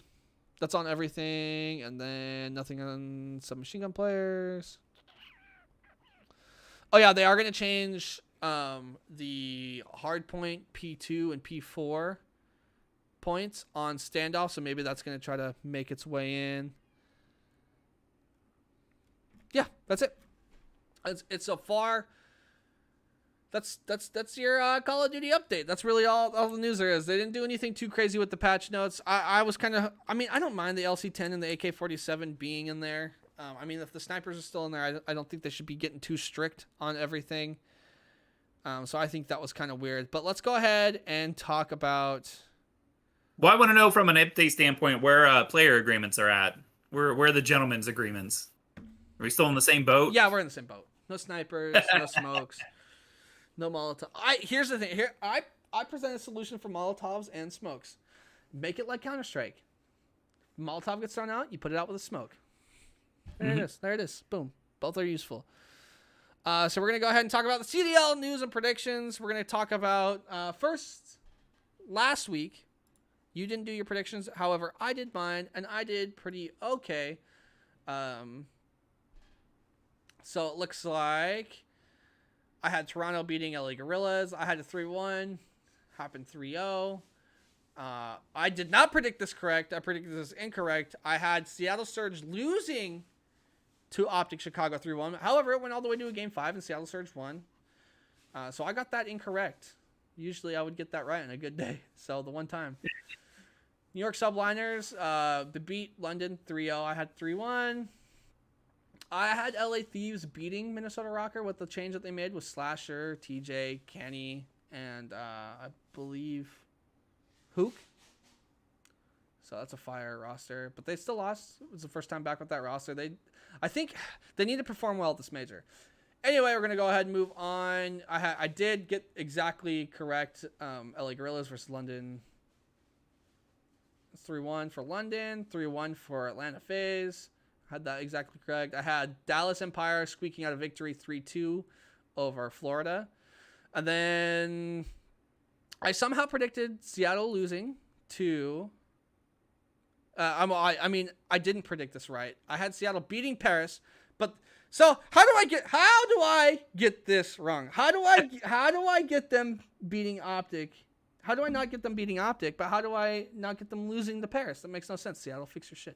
That's on everything, and then nothing on submachine gun players. Oh yeah, they are going to change the hardpoint P2 and P4 points on standoff, so maybe that's going to try to make its way in. Yeah, that's it. It's so far. That's your Call of Duty update. That's really all the news there is. They didn't do anything too crazy with the patch notes. I was kind of, I don't mind the LC-10 and the AK-47 being in there. If the snipers are still in there, I don't think they should be getting too strict on everything. So I think that was kind of weird. But let's go ahead and talk about. Well, I want to know from an update standpoint where player agreements are at. Where are the gentlemen's agreements? Are we still in the same boat? Yeah, we're in the same boat. No snipers, no smokes. No Molotov. Here's the thing. Here, I present a solution for Molotovs and smokes. Make it like Counter-Strike. Molotov gets thrown out, you put it out with a smoke. There it is. There it is. Boom. Both are useful. So we're going to go ahead and talk about the CDL news and predictions. We're going to talk about, first, last week, you didn't do your predictions. However, I did mine, and I did pretty okay. So it looks like I had Toronto beating LA Gorillas. I had a 3-1. Happened 3-0. I did not predict this correct. I predicted this incorrect. I had Seattle Surge losing to Optic Chicago 3-1. However, it went all the way to a Game 5 and Seattle Surge won. So I got that incorrect. Usually I would get that right on a good day. So the one time. New York Subliners, they beat London 3-0. I had 3-1. I had LA Thieves beating Minnesota Rocker with the change that they made with Slasher, TJ, Kenny, and I believe Hook. So that's a fire roster. But they still lost. It was the first time back with that roster. I think they need to perform well at this major. Anyway, we're going to go ahead and move on. I did get exactly correct. LA Gorillas versus London. 3-1 for London. 3-1 for Atlanta FaZe. Had that exactly correct. I had Dallas Empire squeaking out a victory 3-2 over Florida. And then I somehow predicted Seattle losing to... I didn't predict this right. I had Seattle beating Paris, but so how do I get this wrong? How do I get them beating Optic? How do I not get them beating Optic? But how do I not get them losing to Paris? That makes no sense. Seattle, fix your shit.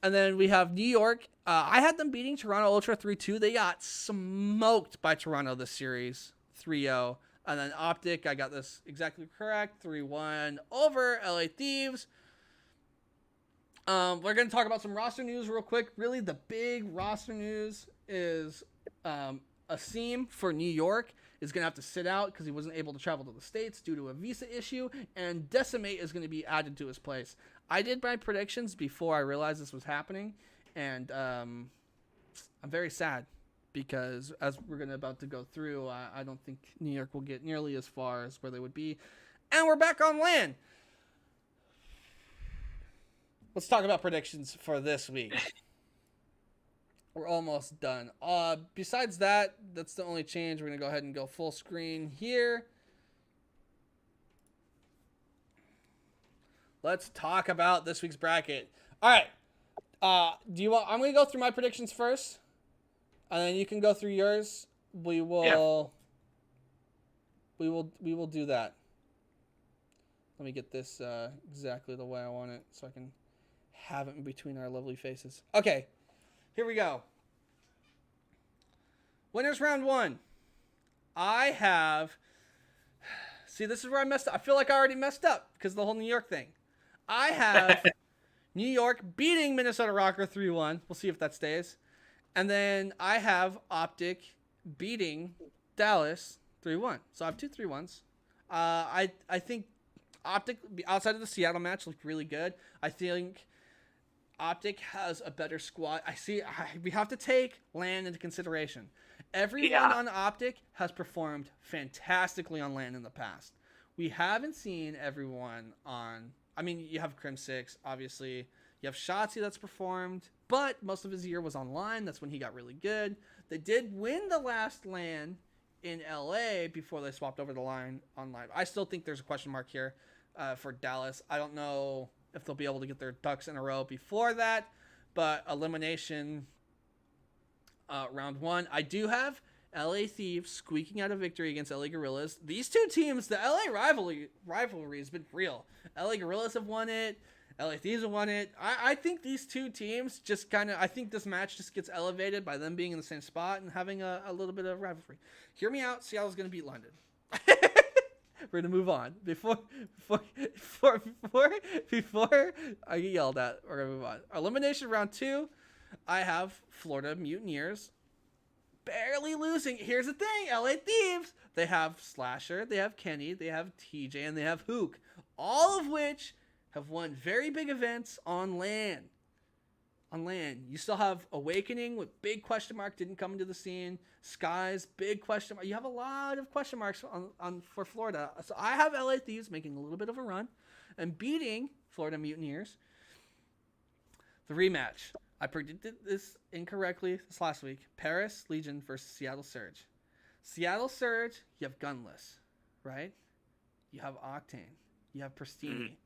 And then we have New York. I had them beating Toronto Ultra 3-2. They got smoked by Toronto this series, 3-0. And then Optic, I got this exactly correct, 3-1 over LA Thieves. We're going to talk about some roster news real quick. Really, the big roster news is Asim for New York is going to have to sit out because he wasn't able to travel to the States due to a visa issue. And Decimate is going to be added to his place. I did my predictions before I realized this was happening, and I'm very sad because as we're about to go through, I don't think New York will get nearly as far as where they would be. And we're back on land. Let's talk about predictions for this week. We're almost done. Besides that, that's the only change. We're going to go ahead and go full screen here. Let's talk about this week's bracket. All right. I'm going to go through my predictions first. And then you can go through yours. We will do that. Let me get this exactly the way I want it so I can have it in between our lovely faces. Okay, here we go. Winners round 1. I have... See, this is where I messed up. I feel like I already messed up because of the whole New York thing. I have New York beating Minnesota Rocker 3-1. We'll see if that stays. And then I have Optic beating Dallas 3-1. So I have 2 3-1s. I think Optic, outside of the Seattle match, looked really good. I think Optic has a better squad. We have to take LAN into consideration. Everyone on Optic has performed fantastically on LAN in the past. We haven't seen everyone on... I mean, you have Crim6, obviously. You have Shotzi that's performed, but most of his year was online. That's when he got really good. They did win the last LAN in LA before they swapped over the line on live. I still think there's a question mark here for Dallas. I don't know if they'll be able to get their ducks in a row before that, but elimination round 1. I do have LA Thieves squeaking out a victory against LA Gorillas. These two teams, the LA rivalry has been real. LA Gorillas have won it. LA Thieves have won it. I think these two teams just kind of... I think this match just gets elevated by them being in the same spot and having a little bit of rivalry. Hear me out. Seattle's going to beat London. We're going to move on. Before I get yelled at, we're going to move on. Elimination round 2, I have Florida Mutineers barely losing. Here's the thing, LA Thieves, they have Slasher, they have Kenny, they have TJ, and they have Hook, all of which have won very big events on LAN. You still have Awakening with big question mark, didn't come into the scene. Skies, big question mark. You have a lot of question marks on for Florida. So I have LA Thieves making a little bit of a run and beating Florida Mutineers. The rematch. I predicted this incorrectly this last week. Paris Legion versus Seattle Surge. Seattle Surge, you have Gunless, right? You have Octane. You have Pristini.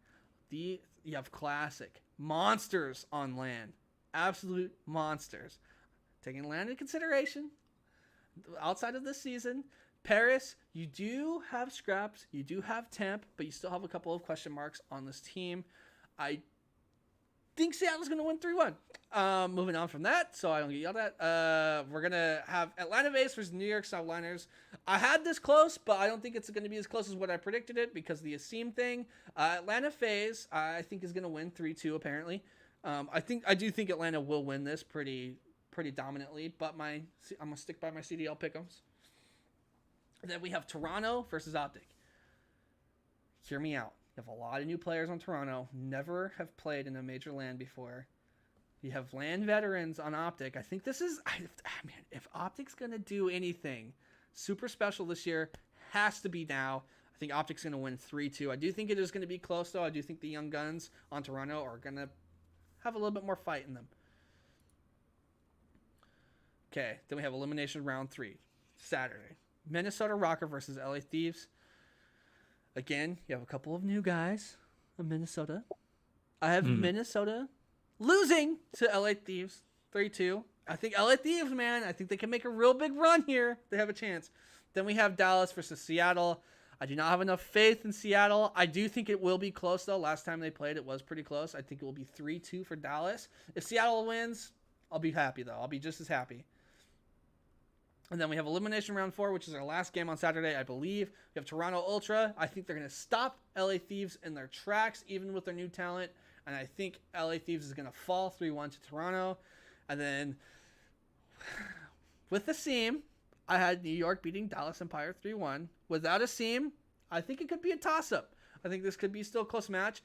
You have Classic. Monsters on LAN. Absolute monsters. Taking LAN into consideration, outside of this season, Paris, you do have Scraps, you do have Temp, but you still have a couple of question marks on this team. I think Seattle's going to win 3-1. Moving on from that, so I don't get yelled at. We're going to have Atlanta Base versus New York Southliners. I had this close, but I don't think it's going to be as close as what I predicted it because the Asim thing. Atlanta FaZe, I think, is going to win 3-2, apparently. I do think Atlanta will win this pretty dominantly, but I'm going to stick by my CDL pick'ems. Then we have Toronto versus Optic. Hear me out. You have a lot of new players on Toronto, never have played in a major LAN before. You have LAN veterans on Optic. I think this is... man, if Optic's going to do anything super special this year, has to be now. I think Optic's going to win 3-2. I do think it is going to be close, though. I do think the young guns on Toronto are going to have a little bit more fight in them. Okay, then we have elimination round 3, Saturday. Minnesota Rocker versus LA Thieves. Again, you have a couple of new guys in Minnesota. I have Minnesota losing to LA Thieves 3-2. I think LA Thieves, man, I think they can make a real big run here. They have a chance. Then we have Dallas versus Seattle. I do not have enough faith in Seattle. I do think it will be close, though. Last time they played, it was pretty close. I think it will be 3-2 for Dallas. If Seattle wins, I'll be happy, though. I'll be just as happy. And then we have elimination round 4, which is our last game on Saturday, I believe. We have Toronto Ultra. I think they're going to stop LA Thieves in their tracks, even with their new talent. And I think LA Thieves is going to fall 3-1 to Toronto. And then with the seam, I had New York beating Dallas Empire 3-1. Without a seam, I think it could be a toss-up. I think this could be still a close match.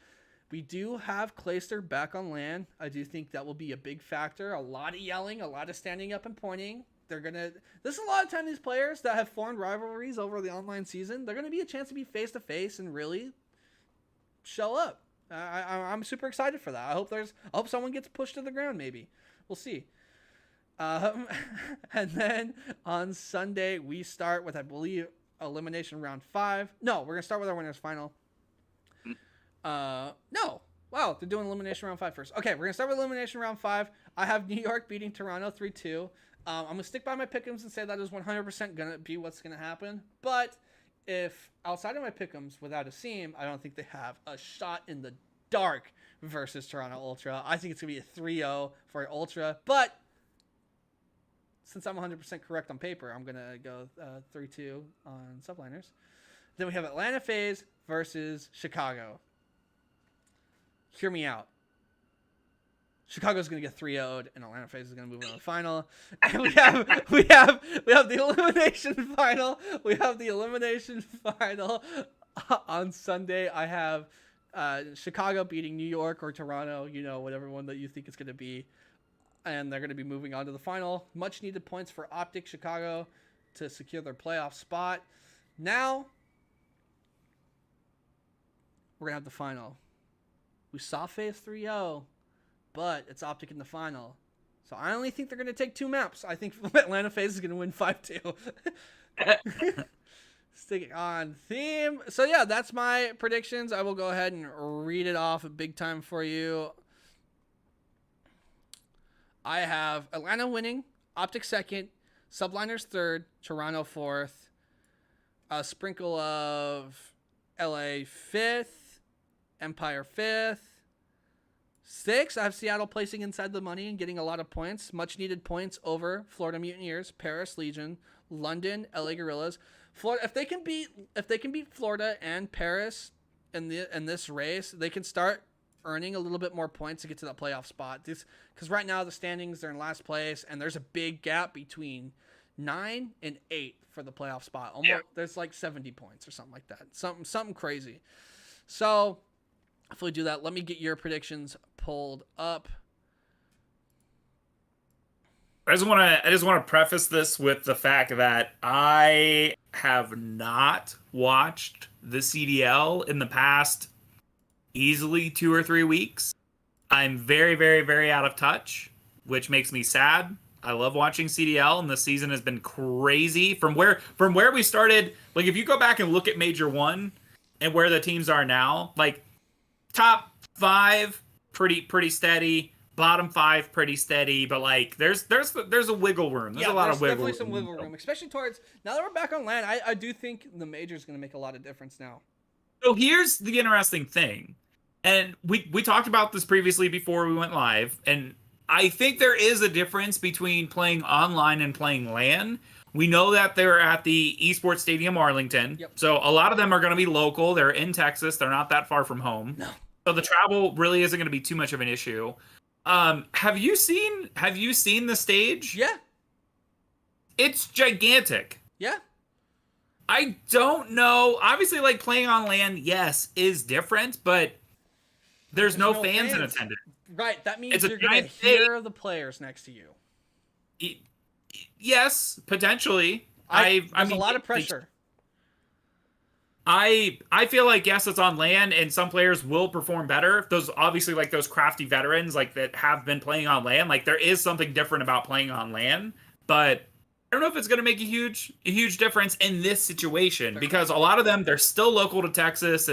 We do have Clayster back on LAN. I do think that will be a big factor. A lot of yelling, a lot of standing up and pointing. This is a lot of time these players that have formed rivalries over the online season, they're going to be a chance to be face-to-face and really show up. I'm super excited for that. I hope someone gets pushed to the ground, maybe. We'll see. And then on Sunday, we start with, I believe, elimination round 5. No, we're going to start with our winners final. No. Wow, they're doing elimination round 5 first. Okay, we're going to start with elimination round 5. I have New York beating Toronto 3-2. I'm going to stick by my pick'ems and say that is 100% going to be what's going to happen. But if outside of my pick'ems without a seam, I don't think they have a shot in the dark versus Toronto Ultra. I think it's going to be a 3-0 for Ultra. But since I'm 100% correct on paper, I'm going to go 3-2 on subliners. Then we have Atlanta FaZe versus Chicago. Hear me out. Chicago's going to get 3-0'd, and Atlanta FaZe is going to move on to the final. And we have the elimination final. We have the elimination final on Sunday. I have Chicago beating New York or Toronto, whatever one that you think it's going to be. And they're going to be moving on to the final. Much needed points for Optic Chicago to secure their playoff spot. Now, we're going to have the final. We saw FaZe 3-0. But it's Optic in the final. So I only think they're going to take 2 maps. I think Atlanta FaZe is going to win 5-2. Sticking on theme. So yeah, that's my predictions. I will go ahead and read it off big time for you. I have Atlanta winning, Optic second, Subliners third, Toronto fourth, a sprinkle of LA fifth, Empire fifth. 6, I have Seattle placing inside the money and getting a lot of points. Much needed points over Florida Mutineers, Paris Legion, London, LA Gorillas. Florida, if they can beat Florida and Paris in this race, they can start earning a little bit more points to get to that playoff spot. Because right now the standings, they're in last place, and there's a big gap between 9 and 8 for the playoff spot. There's like 70 points or something like that. Something crazy. So if we do that, let me get your predictions pulled up. I just want to preface this with the fact that I have not watched the CDL in the past easily 2 or 3 weeks. I'm very, very, very out of touch, which makes me sad. I love watching CDL, and the season has been crazy. From where we started, like if you go back and look at Major 1 and where the teams are now, like top 5 pretty steady, bottom 5 pretty steady, but like there's a wiggle room. There's a lot of wiggle room. Definitely some wiggle room, especially towards now that we're back on land. I do think the major is going to make a lot of difference now. So here's the interesting thing, and we talked about this previously before we went live, and I think there is a difference between playing online and playing LAN. We know that they're at the Esports Stadium Arlington, Yep. So a lot of them are going to be local. They're in Texas. They're not that far from home. No. So the travel really isn't going to be too much of an issue. Have you seen the stage? Yeah. It's gigantic. Yeah. I don't know. Obviously, like playing on LAN, yes, is different, but there's no fans in attendance. Right. That means It's a you're going to giant stage. hear the players next to you. Yes, potentially. There's I mean, a lot of pressure. I feel like yes, it's on LAN, and some players will perform better. Those obviously like those crafty veterans like that have been playing on LAN. Like there is something different about playing on LAN, but I don't know if it's going to make a huge difference in this situation because a lot of them they're still local to Texas.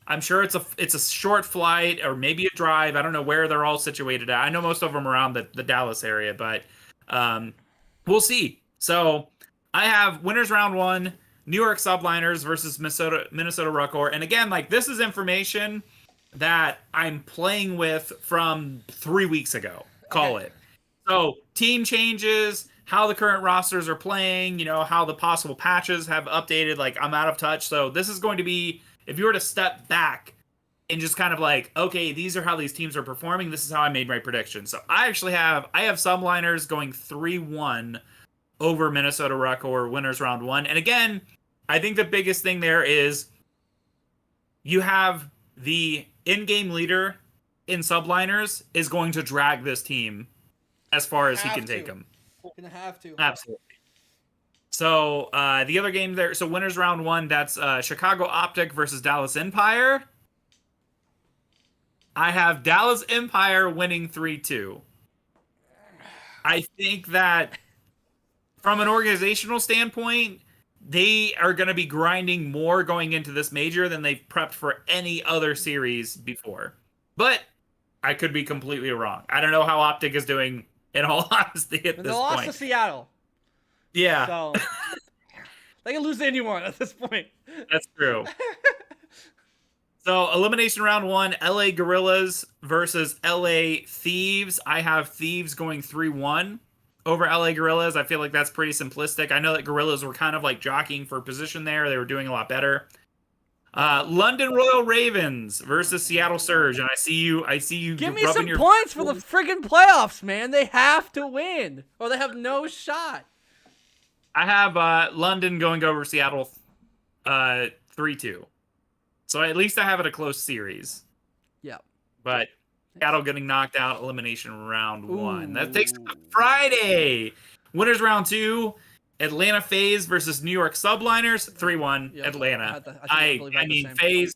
I'm sure it's a short flight or maybe a drive. I don't know where they're all situated at. I know most of them around the Dallas area, but we'll see. So I have winners round 1. New York Subliners versus Minnesota Ruckor. And again, like this is information that I'm playing with from 3 weeks ago. Call it. So team changes, how the current rosters are playing, how the possible patches have updated. Like I'm out of touch. So this is going to be, if you were to step back and just kind of like, okay, these are how these teams are performing. This is how I made my prediction. So I have Subliners going 3-1 over Minnesota Ruckor winners round 1. And again, I think the biggest thing there is you have the in-game leader in Subliners is going to drag this team as far as he can take them. Gonna have to. Absolutely. So the other game there, so winners round 1, that's Chicago Optic versus Dallas Empire. I have Dallas Empire winning 3-2. I think that from an organizational standpoint, they are going to be grinding more going into this major than they've prepped for any other series before. But I could be completely wrong. I don't know how Optic is doing, in all honesty, at And this they lost point. to Seattle. Yeah. So they can lose to anyone at this point. That's true. So, elimination round 1, LA Gorillas versus LA Thieves. I have Thieves going 3-1 over LA Gorillas. I feel like that's pretty simplistic. I know that Gorillas were kind of like jockeying for position there. They were doing a lot better. London Royal Ravens versus Seattle Surge, and I see you. Give me some points for the friggin' playoffs, man. They have to win, or they have no shot. I have London going over Seattle 3-2. So at least I have it a close series. Yeah. But Seattle getting knocked out, elimination round 1. Ooh. That takes us to Friday. Winners round 2, Atlanta FaZe versus New York Subliners, 3-1 Atlanta. I mean FaZe.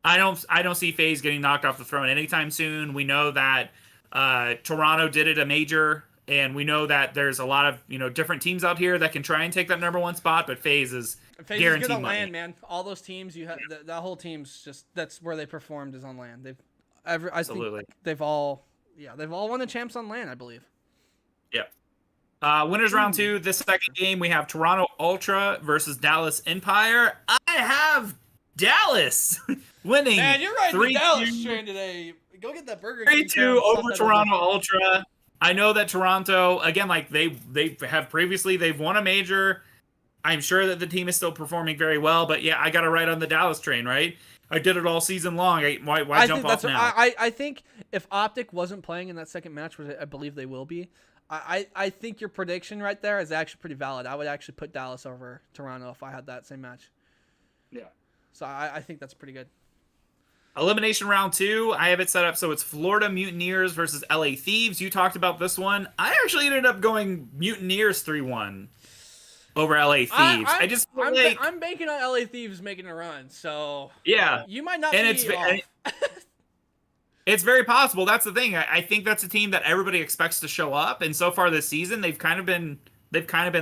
I don't see FaZe getting knocked off the throne anytime soon. We know that Toronto did it a major, and we know that there's a lot of different teams out here that can try and take that number 1 spot, but FaZe is guaranteed is good on money. land, man. All those teams you have, that whole team's just that's where they performed is on land. Absolutely. They've all won the champs on land, I believe. Yeah. Winners round 2. This second game we have Toronto Ultra versus Dallas Empire. I have Dallas winning. Man, you're riding the Dallas train today. Go get that burger. 3-2 over Toronto Ultra. I know that Toronto, again, like they have previously, they've won a major. I'm sure that the team is still performing very well, but yeah, I got to ride on the Dallas train, right? I did it all season long. Why jump off now? I think if Optic wasn't playing in that second match, which I believe they will be, I think your prediction right there is actually pretty valid. I would actually put Dallas over Toronto if I had that same match. Yeah. So I think that's pretty good. Elimination round 2, I have it set up so it's Florida Mutineers versus LA Thieves. You talked about this one. I actually ended up going Mutineers 3-1 over LA Thieves. I'm banking on LA Thieves making a run, so yeah, you might not be off. It's very possible. That's the thing. I think that's a team that everybody expects to show up, and so far this season they've kind of been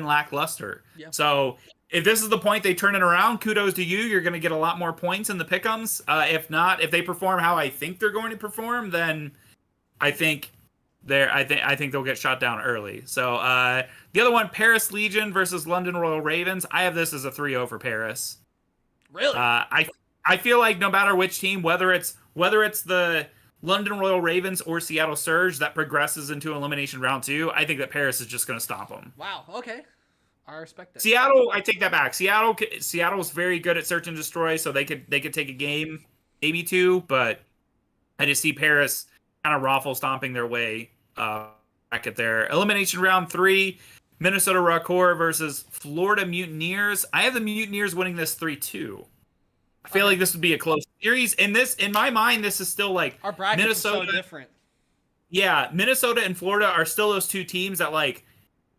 lackluster. Yeah. So if this is the point they turn it around, kudos to you. You're going to get a lot more points in the pick'ems. If not, if they perform how I think they're going to perform, then I think they'll get shot down early. So the other one, Paris Legion versus London Royal Ravens. I have this as a 3-0 for Paris. Really? I feel like no matter which team, whether it's the London Royal Ravens or Seattle Surge that progresses into elimination round 2, I think that Paris is just going to stomp them. Wow. Okay. I respect it. Seattle, I take that back. Seattle's very good at search and destroy, so they could take a game, maybe 2, but I just see Paris kind of raffle stomping their way back at there. Elimination round 3, Minnesota Rockcore versus Florida Mutineers. I have the Mutineers winning this 3-2. I feel like this would be a close series. In my mind, this is still like our brackets Minnesota. Are so different. Yeah, Minnesota and Florida are still those two teams that like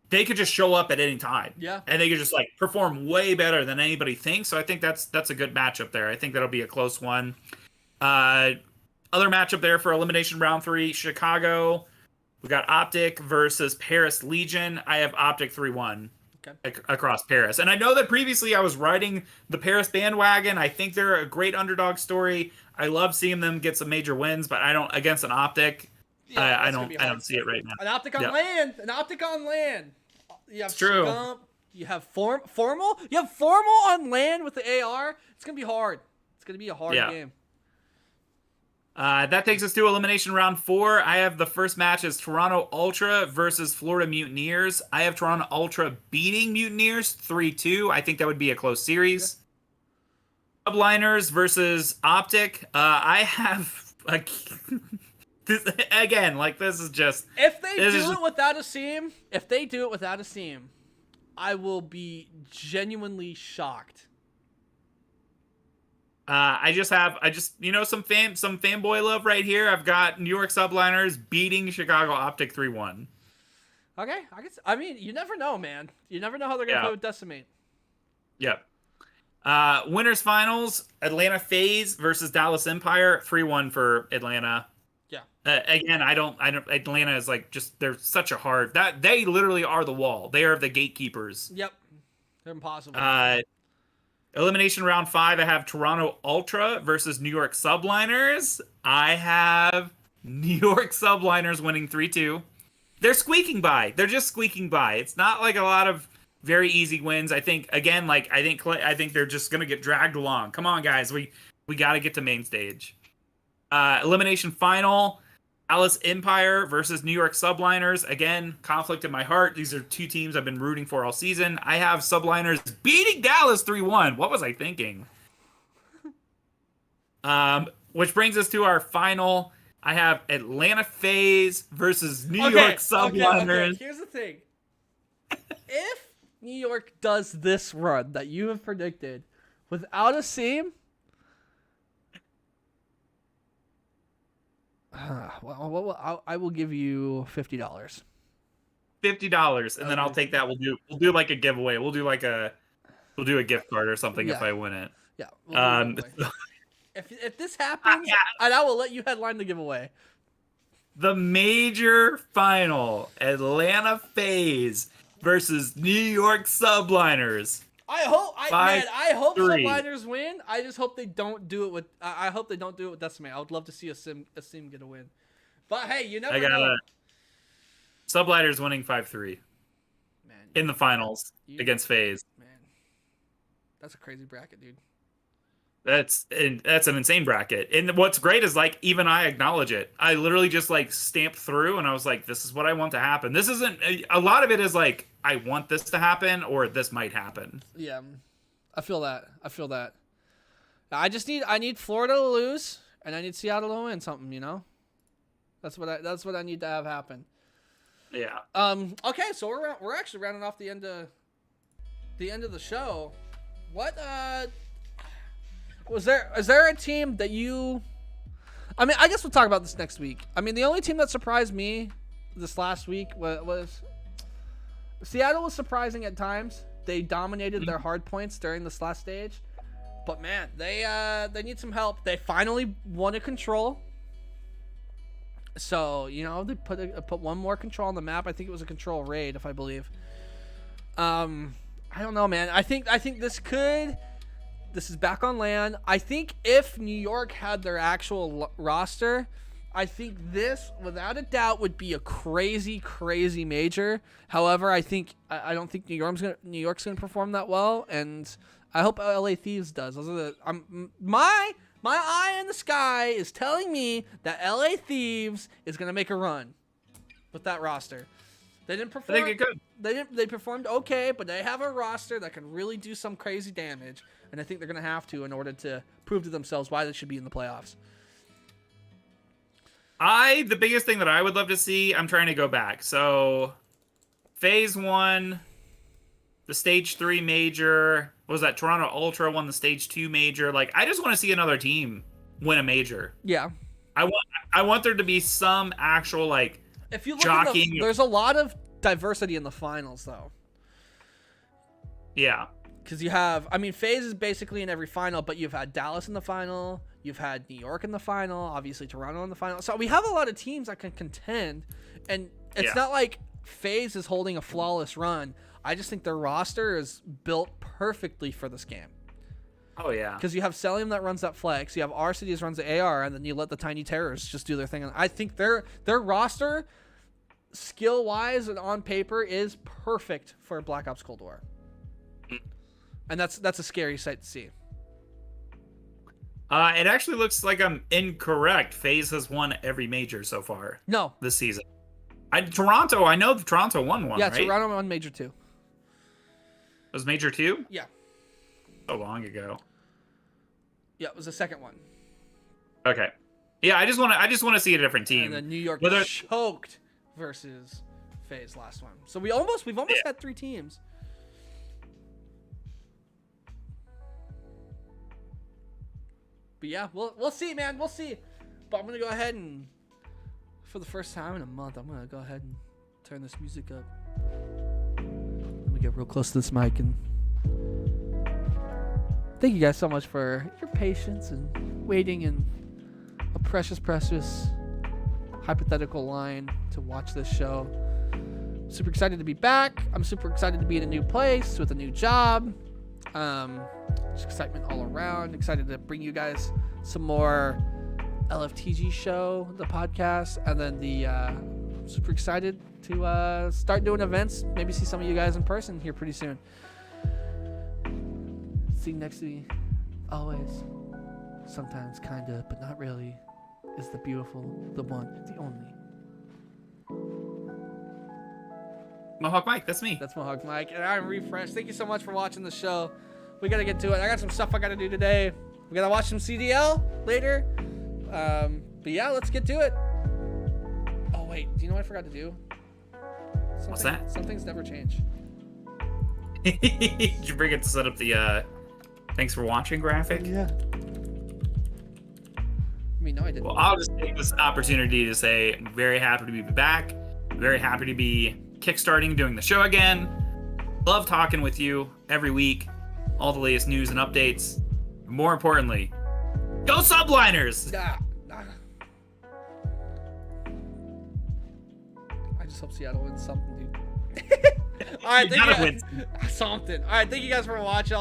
they could just show up at any time. Yeah, and they could just like perform way better than anybody thinks. So I think that's a good matchup there. I think that'll be a close one. Other matchup there for elimination round 3, Chicago. We got Optic versus Paris Legion. I have Optic 3-1. Across Paris. And I know that previously I was riding the Paris bandwagon. I think they're a great underdog story. I love seeing them get some major wins, but I don't against an Optic. Yeah, I don't see it right now. An Optic on land. An Optic on land. You have it's true. Scump, you have Formal. You have Formal on land with the AR. It's gonna be hard. It's gonna be a hard game. That takes us to elimination round 4. I have the first match as Toronto Ultra versus Florida Mutineers. I have Toronto Ultra beating Mutineers 3-2. I think that would be a close series. Subliners versus Optic. I have again, like this is just if they do it without a seam, I will be genuinely shocked. I just some fanboy love right here. I've got New York Subliners beating Chicago Optic 3-1. Okay, I mean, you never know, man. You never know how they're gonna play with Decimate. Yep. Winners finals: Atlanta FaZe versus Dallas Empire. 3-1 for Atlanta. Yeah. Again, I don't. Atlanta is like just they're such a hard that they literally are the wall. They are the gatekeepers. Yep. They're impossible. Elimination round 5, I have Toronto Ultra versus New York Subliners. I have New York Subliners winning 3-2. They're squeaking by. They're just squeaking by. It's not like a lot of very easy wins. I think again, I think they're just gonna get dragged along. Come on, guys, we got to get to main stage. Elimination final: Alice Empire versus New York Subliners. Again, conflict in my heart. These are two teams I've been rooting for all season. I have Subliners beating Dallas 3-1. What was I thinking? Which brings us to our final. I have Atlanta FaZe versus New York Subliners. Okay. Here's the thing. If New York does this run that you have predicted without a seam, well, I will give you $50. $50, and then I'll take that. We'll do like a giveaway. We'll do a gift card or something if I win it. Yeah. We'll if this happens, and I will let you headline the giveaway. The major final: Atlanta FaZe versus New York Subliners. I hope Subliners win. I just hope they don't do it with. I hope they don't do it with Decimate. I would love to see a sim get a win. But hey, you never know. Subliners winning 5-3. Man, in the finals against FaZe. Man, that's a crazy bracket, dude. That's an insane bracket. And what's great is like even I acknowledge it. I literally just like stamped through and I was like, this is what I want to happen. This isn't a lot of it is like I want this to happen or this might happen. Yeah. I feel that. I need Florida to lose and I need Seattle to win something, you know? That's what I need to have happen. Yeah. Okay, so we're actually rounding off the end of the show. What is there a team that you... I mean, I guess we'll talk about this next week. I mean, the only team that surprised me this last week was Seattle. Was surprising at times. They dominated their hard points during this last stage. But man, they need some help. They finally won a control. So, you know, they put one more control on the map. I think it was a control raid, if I believe. I don't know, man. I think this is back on land. I think if New York had their actual roster, I think this, without a doubt, would be a crazy, crazy major. However, I don't think New York's gonna perform that well, and I hope LA Thieves does. My eye in the sky is telling me that LA Thieves is gonna make a run with that roster. They didn't perform. I think it could. They performed okay, but they have a roster that can really do some crazy damage, and I think they're gonna have to in order to prove to themselves why they should be in the playoffs. The biggest thing that I would love to see, I'm trying to go back. So, Phase 1, the Stage 3 major, what was that? Toronto Ultra won the Stage 2 major. Like, I just want to see another team win a major. Yeah. I want there to be some actual, like, if you look there's a lot of diversity in the finals, though. Yeah. Because you have, I mean, FaZe is basically in every final, but you've had Dallas in the final. You've had New York in the final. Obviously, Toronto in the final. So we have a lot of teams that can contend. And it's not like FaZe is holding a flawless run. I just think their roster is built perfectly for this game. Oh, yeah. Because you have Celium that runs that flex. You have R-Cities runs the AR. And then you let the Tiny Terrors just do their thing. And I think their roster, skill-wise and on paper, is perfect for Black Ops Cold War. And that's a scary sight to see. It actually looks like I'm incorrect. FaZe has won every major so far. No. This season. I know Toronto won one, right? Yeah, Toronto won Major 2. It was Major 2? Yeah. So long ago. Yeah, it was the second one. Okay. Yeah, I just want to see a different team. And then New York choked versus FaZe last one. So we've almost had 3 teams. But yeah, we'll see, man. We'll see. But I'm going to go ahead and, for the first time in a month, I'm going to go ahead and turn this music up. Let me get real close to this mic. And thank you guys so much for your patience and waiting in a precious, precious hypothetical line to watch this show. Super excited to be back. I'm super excited to be in a new place with a new job. Just excitement all around. Excited to bring you guys some more LFTG show, the podcast, and then the super excited to start doing events. Maybe see some of you guys in person here pretty soon. Sitting next to me, always, sometimes, kinda, but not really, is the beautiful, the one, the only. Mohawk Mike, that's me. That's Mohawk Mike, and I'm Refresh. Thank you so much for watching the show. We gotta get to it. I got some stuff I gotta do today. We gotta watch some CDL later. But yeah, let's get to it. Oh wait, do you know what I forgot to do? What's that? Some things never change. Did you bring it to set up the thanks for watching graphic? Yeah. I mean, no, I didn't. Well, I'll just take this opportunity to say I'm very happy to be back. Very happy to be kickstarting, doing the show again. Love talking with you every week. All the latest news and updates. More importantly, go Subliners! Nah. I just hope Seattle wins something, dude. All right, You gotta win something. All right, thank you guys for watching.